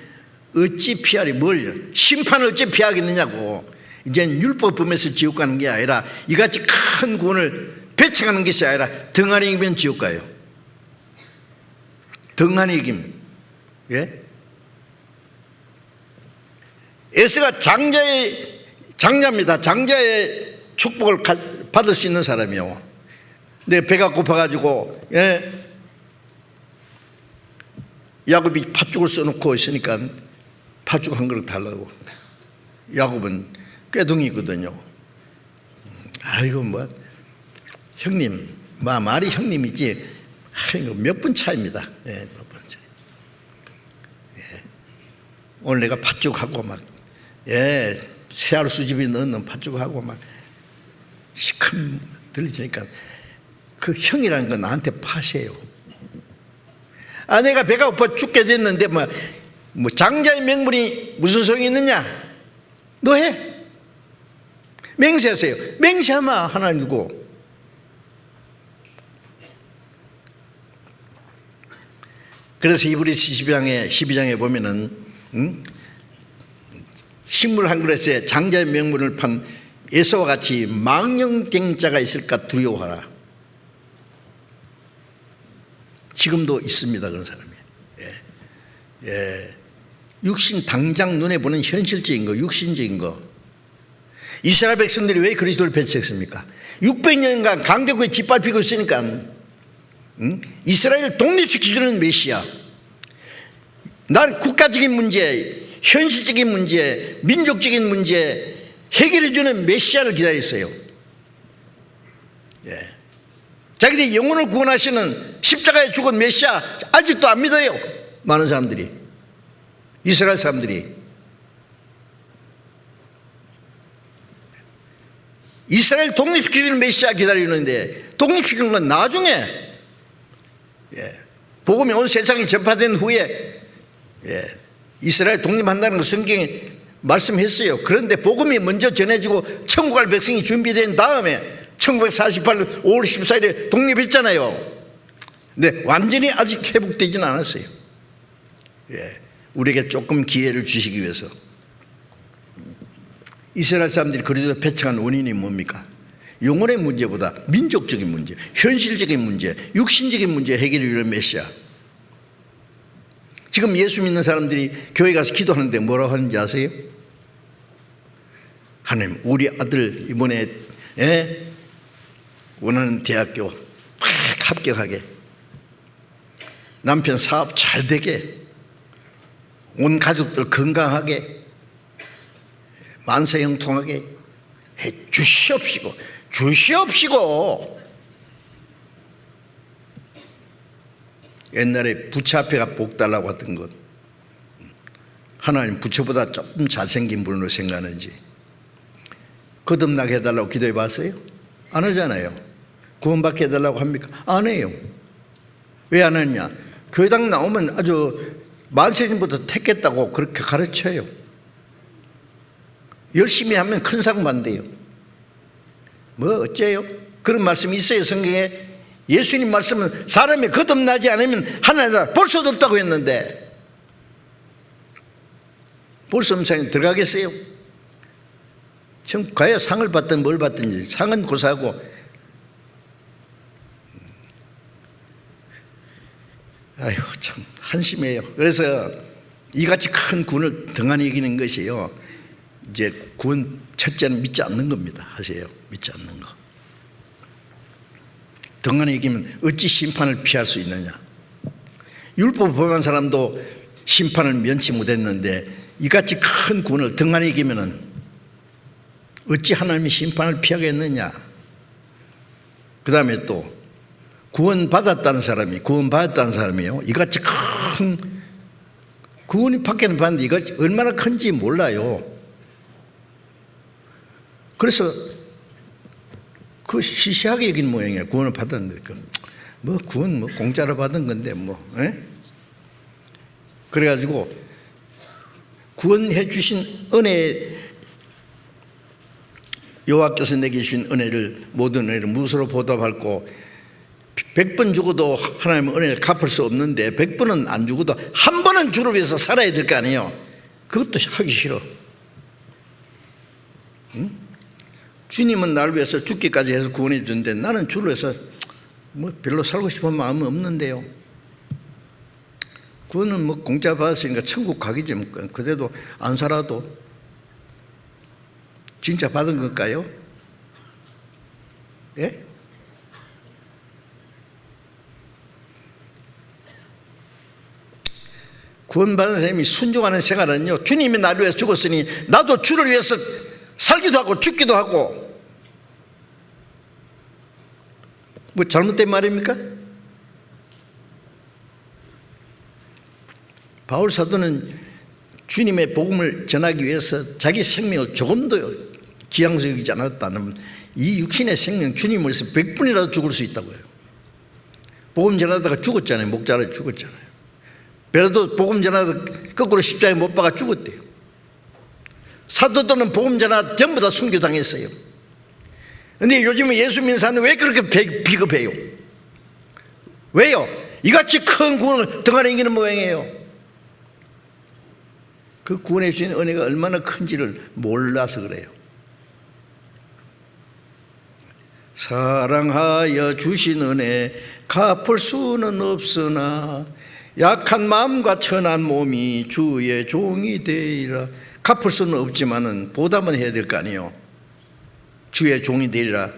어찌 피하리, 뭘 심판을 어찌 피하겠느냐고. 이제는 율법 범해서 지옥 가는 게 아니라 이같이 큰 구원을 배척하는 것이 아니라 등한히 이기면 지옥 가요. 등한히 이기면. 에스가 장자입니다. 장자의 축복을 받을 수 있는 사람이요. 근데 배가 고파가지고 야곱이 팥죽을 써놓고 있으니까 팥죽 한 그릇 달라고. 야곱은 꾀둥이거든요. 아이고 뭐 형님, 말이 형님이지 몇 분 차입니다. 몇 분 차. 오늘 내가 팥죽하고 막 새알 수집이 넣는 팥죽하고 막 시큼 들리니까 그 형이라는 건 나한테 팥이에요. 내가 배가 고파 죽게 됐는데 뭐 장자의 명분이 무슨 소용이 있느냐? 너 해. 맹세하세요. 맹세하마 하나님 두고. 그래서 히브리서 12장에 보면은 식물 한 그릇에 장자의 명분을 판 에서와 같이 망령갱자가 있을까 두려워하라. 지금도 있습니다, 그런 사람이. 육신 당장 눈에 보는 현실적인 거, 육신적인 거. 이스라엘 백성들이 왜 그리스도를 배척했습니까? 600년간 강대국에 짓밟히고 있으니까. 이스라엘을 독립시켜주는 메시아. 난 국가적인 문제, 현실적인 문제, 민족적인 문제 해결해주는 메시아를 기다렸어요. 자기들이 영혼을 구원하시는 십자가에 죽은 메시아 아직도 안 믿어요. 많은 사람들이, 이스라엘 사람들이. 이스라엘 독립시키는 메시아 기다리는데, 독립시키는 건 나중에, 복음이 온 세상에 전파된 후에 이스라엘 독립한다는 거 성경에 말씀했어요. 그런데 복음이 먼저 전해지고 천국 갈 백성이 준비된 다음에 1948년 5월 14일에 독립했잖아요. 근데 완전히 아직 회복되지는 않았어요. 우리에게 조금 기회를 주시기 위해서. 이스라엘 사람들이 그리스도를 배척한 원인이 뭡니까? 영혼의 문제보다 민족적인 문제, 현실적인 문제, 육신적인 문제 해결을 위한 메시아. 지금 예수 믿는 사람들이 교회 가서 기도하는데 뭐라고 하는지 아세요? 하나님, 우리 아들 이번에 원하는 대학교 막 합격하게, 남편 사업 잘 되게, 온 가족들 건강하게, 만사형통하게 해 주시옵시고 옛날에 부처 앞에가 복 달라고 하던 것, 하나님 부처보다 조금 잘생긴 분으로 생각하는지 거듭나게 해달라고 기도해 봤어요? 안 하잖아요. 구원받게 해달라고 합니까? 안 해요. 왜 안 하느냐? 교회당 나오면 아주 만세전부터 택했다고 그렇게 가르쳐요. 열심히 하면 큰 상 받는데요. 뭐 어째요? 그런 말씀이 있어요, 성경에. 예수님 말씀은 사람이 거듭나지 않으면 하나님 나라 볼 수도 없다고 했는데 볼 수 없는 상에 들어가겠어요? 지금 과연 상을 받든 뭘 받든지 상은 고사하고, 아이고 참 한심해요. 그래서 이같이 큰 구원을 등한히 이기는 것이요, 이제 구원 첫째는 믿지 않는 겁니다. 하세요. 믿지 않는 거. 등한히 이기면 어찌 심판을 피할 수 있느냐. 율법 범한 사람도 심판을 면치 못했는데 이같이 큰 구원을 등한히 이기면은 어찌 하나님이 심판을 피하겠느냐. 그 다음에 또 구원받았다는 사람이요, 이같이 큰 구원이 받기는 받는데 이것이 얼마나 큰지 몰라요. 그래서 그 시시하게 여긴 모양이에요. 구원을 받았는데 뭐 구원 뭐 공짜로 받은 건데 뭐. 그래가지고 구원해 주신 은혜, 여호와께서 내게 주신 은혜를, 모든 은혜를 무엇으로 보답할고, 100번 죽어도 하나님의 은혜를 갚을 수 없는데 100번은 안 죽어도 한 번은 주를 위해서 살아야 될 거 아니에요. 그것도 하기 싫어. 응? 주님은 나를 위해서 죽기까지 해서 구원해 주는데 나는 주를 위해서 뭐 별로 살고 싶은 마음은 없는데요. 구원은 뭐 공짜 받았으니까 천국 가기지 뭐. 그래도 안 살아도 진짜 받은 걸까요? 예? 구원받은 사람이 순종하는 생활은요, 주님이 나를 위해서 죽었으니 나도 주를 위해서 살기도 하고 죽기도 하고, 뭐 잘못된 말입니까? 바울 사도는 주님의 복음을 전하기 위해서 자기 생명을 조금도 귀양시 여기지 않았다면 이 육신의 생명, 주님을 위해서 100분이라도 죽을 수 있다고요. 복음 전하다가 죽었잖아요. 목자로 죽었잖아요. 베드로도 복음 전하다가 거꾸로 십자가에 못 박아 죽었대요. 사도들은 복음 전하다 전부 다 순교당했어요. 그런데 요즘에 예수 믿는 사람은 왜 그렇게 비겁해요? 왜요? 이같이 큰 구원을 등한히 이기는 모양이에요. 그 구원해 주신 은혜가 얼마나 큰지를 몰라서 그래요. 사랑하여 주신 은혜 갚을 수는 없으나 약한 마음과 천한 몸이 주의 종이 되리라. 갚을 수는 없지만은 보답은 해야 될 거 아니에요. 주의 종이 되리라.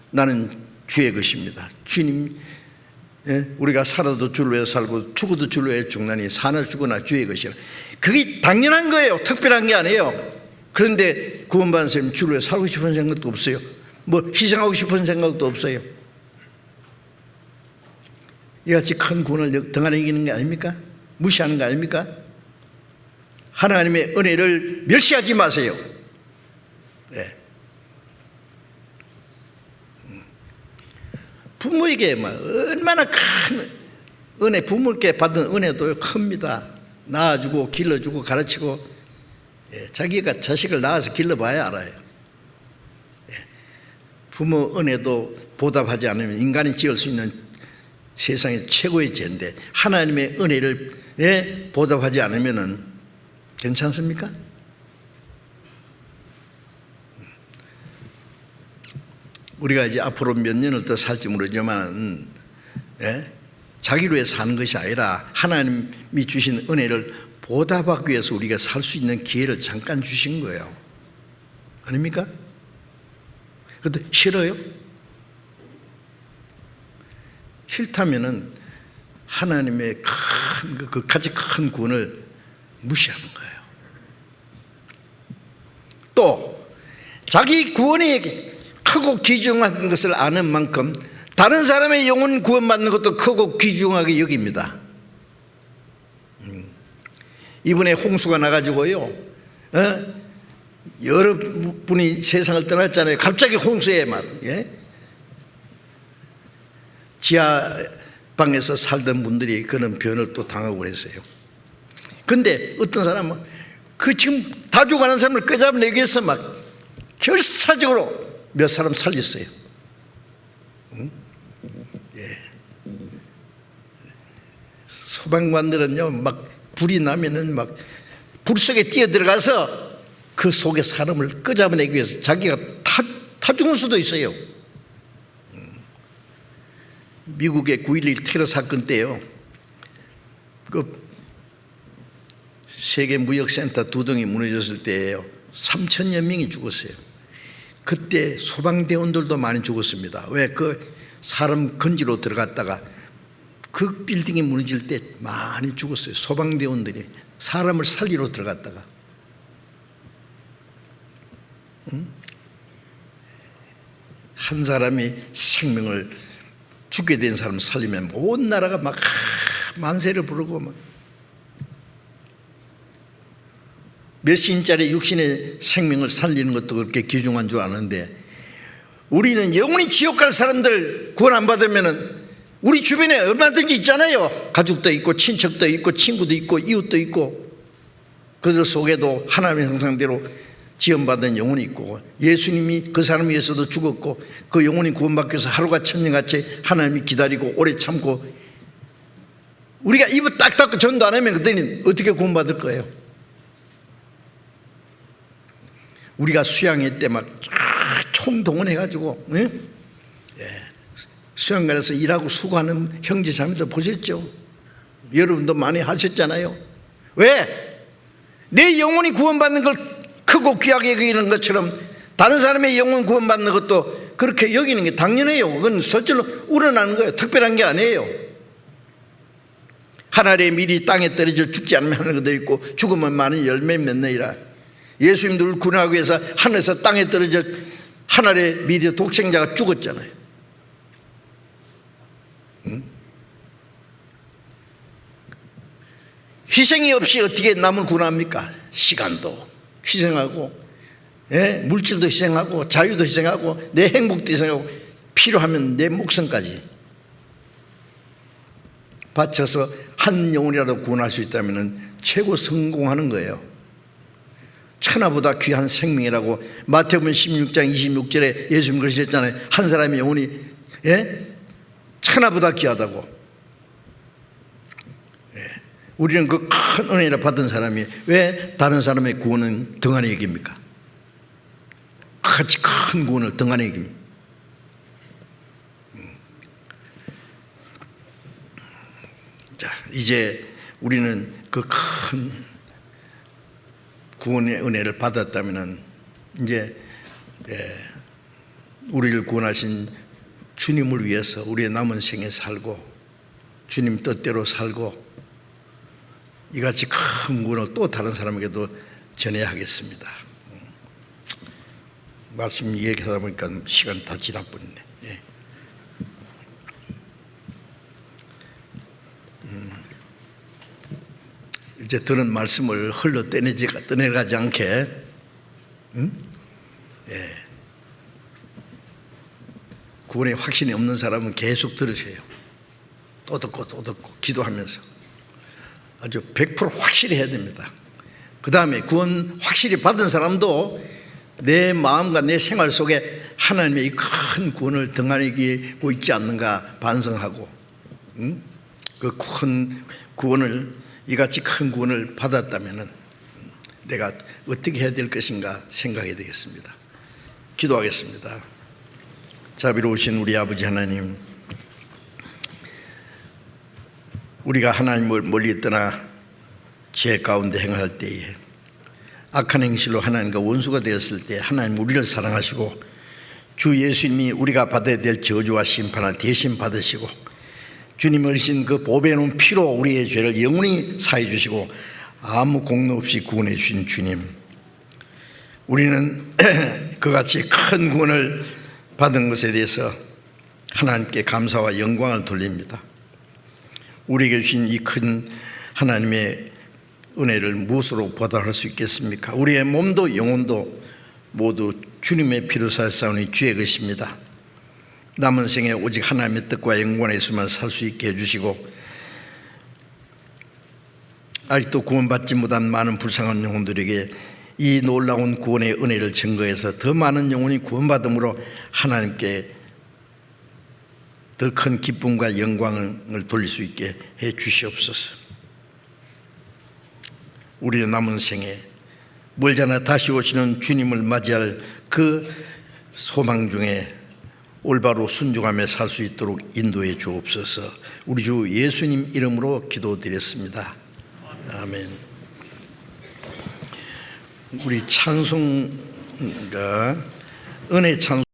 나는 주의 것입니다. 주님, 우리가 살아도 주를 위해 살고 죽어도 주를 위해 죽나니 사나 죽으나 주의 것이라. 그게 당연한 거예요. 특별한 게 아니에요. 그런데 구원받은 사람은 주를 위해 살고 싶은 생각도 없어요. 뭐 희생하고 싶은 생각도 없어요. 이같이 큰 구원을 등한히 이기는 게 아닙니까? 무시하는 거 아닙니까? 하나님의 은혜를 멸시하지 마세요. 네. 부모에게 얼마나 큰 은혜, 부모께 받은 은혜도 큽니다. 낳아주고 길러주고 가르치고, 자기가 자식을 낳아서 길러봐야 알아요. 부모 은혜도 보답하지 않으면 인간이 지을 수 있는 세상의 최고의 죄인데 하나님의 은혜를 보답하지 않으면 괜찮습니까? 우리가 이제 앞으로 몇 년을 더 살지 모르지만 자기를 위해 사는 것이 아니라 하나님이 주신 은혜를 보답하기 위해서 우리가 살 수 있는 기회를 잠깐 주신 거예요. 아닙니까? 그런데 싫어요? 싫다면은 하나님의 그까지 큰 구원을 무시하는 거예요. 또 자기 구원이 크고 귀중한 것을 아는 만큼 다른 사람의 영혼 구원받는 것도 크고 귀중하게 여깁니다. 이번에 홍수가 나가지고요, 여러분이 세상을 떠났잖아요. 갑자기 홍수에 지하방에서 살던 분들이 그런 변을 또 당하고 그랬어요. 근데 어떤 사람은 지금 다 죽어가는 사람을 끄잡아내기 위해서 막 결사적으로 몇 사람 살렸어요. 소방관들은요, 막 불이 나면은 막 불 속에 뛰어들어가서 그 속에 사람을 끄잡아내기 위해서 자기가 타 죽을 수도 있어요. 미국의 9.11 테러 사건 때요, 그 세계 무역센터 2동이 무너졌을 때예요. 3천여 명이 죽었어요. 그때 소방대원들도 많이 죽었습니다. 왜? 그 사람 건지로 들어갔다가 그 빌딩이 무너질 때 많이 죽었어요. 소방대원들이 사람을 살리러 들어갔다가. 한 사람이 생명을 죽게 된 사람을 살리면 온 나라가 막 만세를 부르고 막 몇 신짜리 육신의 생명을 살리는 것도 그렇게 귀중한 줄 아는데, 우리는 영원히 지옥 갈 사람들 구원 안 받으면은 우리 주변에 얼마든지 있잖아요. 가족도 있고 친척도 있고 친구도 있고 이웃도 있고, 그들 속에도 하나님의 형상대로 지원받은 영혼이 있고, 예수님이 그 사람 위해서도 죽었고 그 영혼이 구원받기 위해서 하루가 천년같이 하나님이 기다리고 오래 참고, 우리가 입을 딱 닫고 전도 안 하면 그때는 어떻게 구원받을 거예요? 우리가 수양회 때 막 총동원해가지고 수양관에서 일하고 수고하는 형제 자매들 보셨죠? 여러분도 많이 하셨잖아요. 왜? 내 영혼이 구원받는 걸 크고 귀하게 여기는 것처럼 다른 사람의 영혼 구원받는 것도 그렇게 여기는 게 당연해요. 그건 실제로 우러나는 거예요. 특별한 게 아니에요. 하늘의 밀이 땅에 떨어져 죽지 않으면 하늘도 있고 죽으면 많은 열매 맺느니라. 예수님들 구원하기 위해서 하늘에서 땅에 떨어져 하늘의 밀이 독생자가 죽었잖아요. 희생이 없이 어떻게 남을 구원합니까? 시간도 희생하고, 물질도 희생하고, 자유도 희생하고, 내 행복도 희생하고, 필요하면 내 목숨까지 바쳐서 한 영혼이라도 구원할 수 있다면 최고 성공하는 거예요. 천하보다 귀한 생명이라고 마태복음 16장 26절에 예수님 그러셨잖아요. 한 사람의 영혼이 천하보다 귀하다고. 우리는 그 큰 은혜를 받은 사람이 왜 다른 사람의 구원은 등한히 여깁니까? 같이 큰 구원을 등한히 여깁니다. 자, 이제 우리는 그 큰 구원의 은혜를 받았다면 이제 우리를 구원하신 주님을 위해서 우리의 남은 생에 살고 주님 뜻대로 살고 이같이 큰 구원을 또 다른 사람에게도 전해야 하겠습니다. 말씀 얘기하다 보니까 시간 다 지나버렸네. 이제 들은 말씀을 흘러 떠내가지 않게 구원의 확신이 없는 사람은 계속 들으세요. 또 듣고 기도하면서 아주 100% 확실히 해야 됩니다. 그 다음에 구원 확실히 받은 사람도 내 마음과 내 생활 속에 하나님의 이 큰 구원을 등한히고 있지 않는가 반성하고, 그 큰 구원을 이같이 큰 구원을 받았다면 내가 어떻게 해야 될 것인가 생각해야 되겠습니다. 기도하겠습니다. 자비로우신 우리 아버지 하나님, 우리가 하나님을 멀리 떠나 죄 가운데 행할 때에 악한 행실로 하나님과 원수가 되었을 때 하나님 우리를 사랑하시고 주 예수님이 우리가 받아야 될 저주와 심판을 대신 받으시고 주님 흘리신 그 보배로운 피로 우리의 죄를 영원히 사해 주시고 아무 공로 없이 구원해 주신 주님, 우리는 그같이 큰 구원을 받은 것에 대해서 하나님께 감사와 영광을 돌립니다. 우리에게 주신 이 큰 하나님의 은혜를 무엇으로 보답할 수 있겠습니까? 우리의 몸도 영혼도 모두 주님의 피로 살사오니 주의 것입니다. 남은 생에 오직 하나님의 뜻과 영광에서만 살 수 있게 해주시고 아직도 구원받지 못한 많은 불쌍한 영혼들에게 이 놀라운 구원의 은혜를 증거해서 더 많은 영혼이 구원받음으로 하나님께 더 큰 기쁨과 영광을 돌릴 수 있게 해 주시옵소서. 우리의 남은 생에 멀잖아 다시 오시는 주님을 맞이할 그 소망 중에 올바로 순종하며 살 수 있도록 인도해 주옵소서. 우리 주 예수님 이름으로 기도드렸습니다. 아멘. 우리 찬송가 은혜 찬송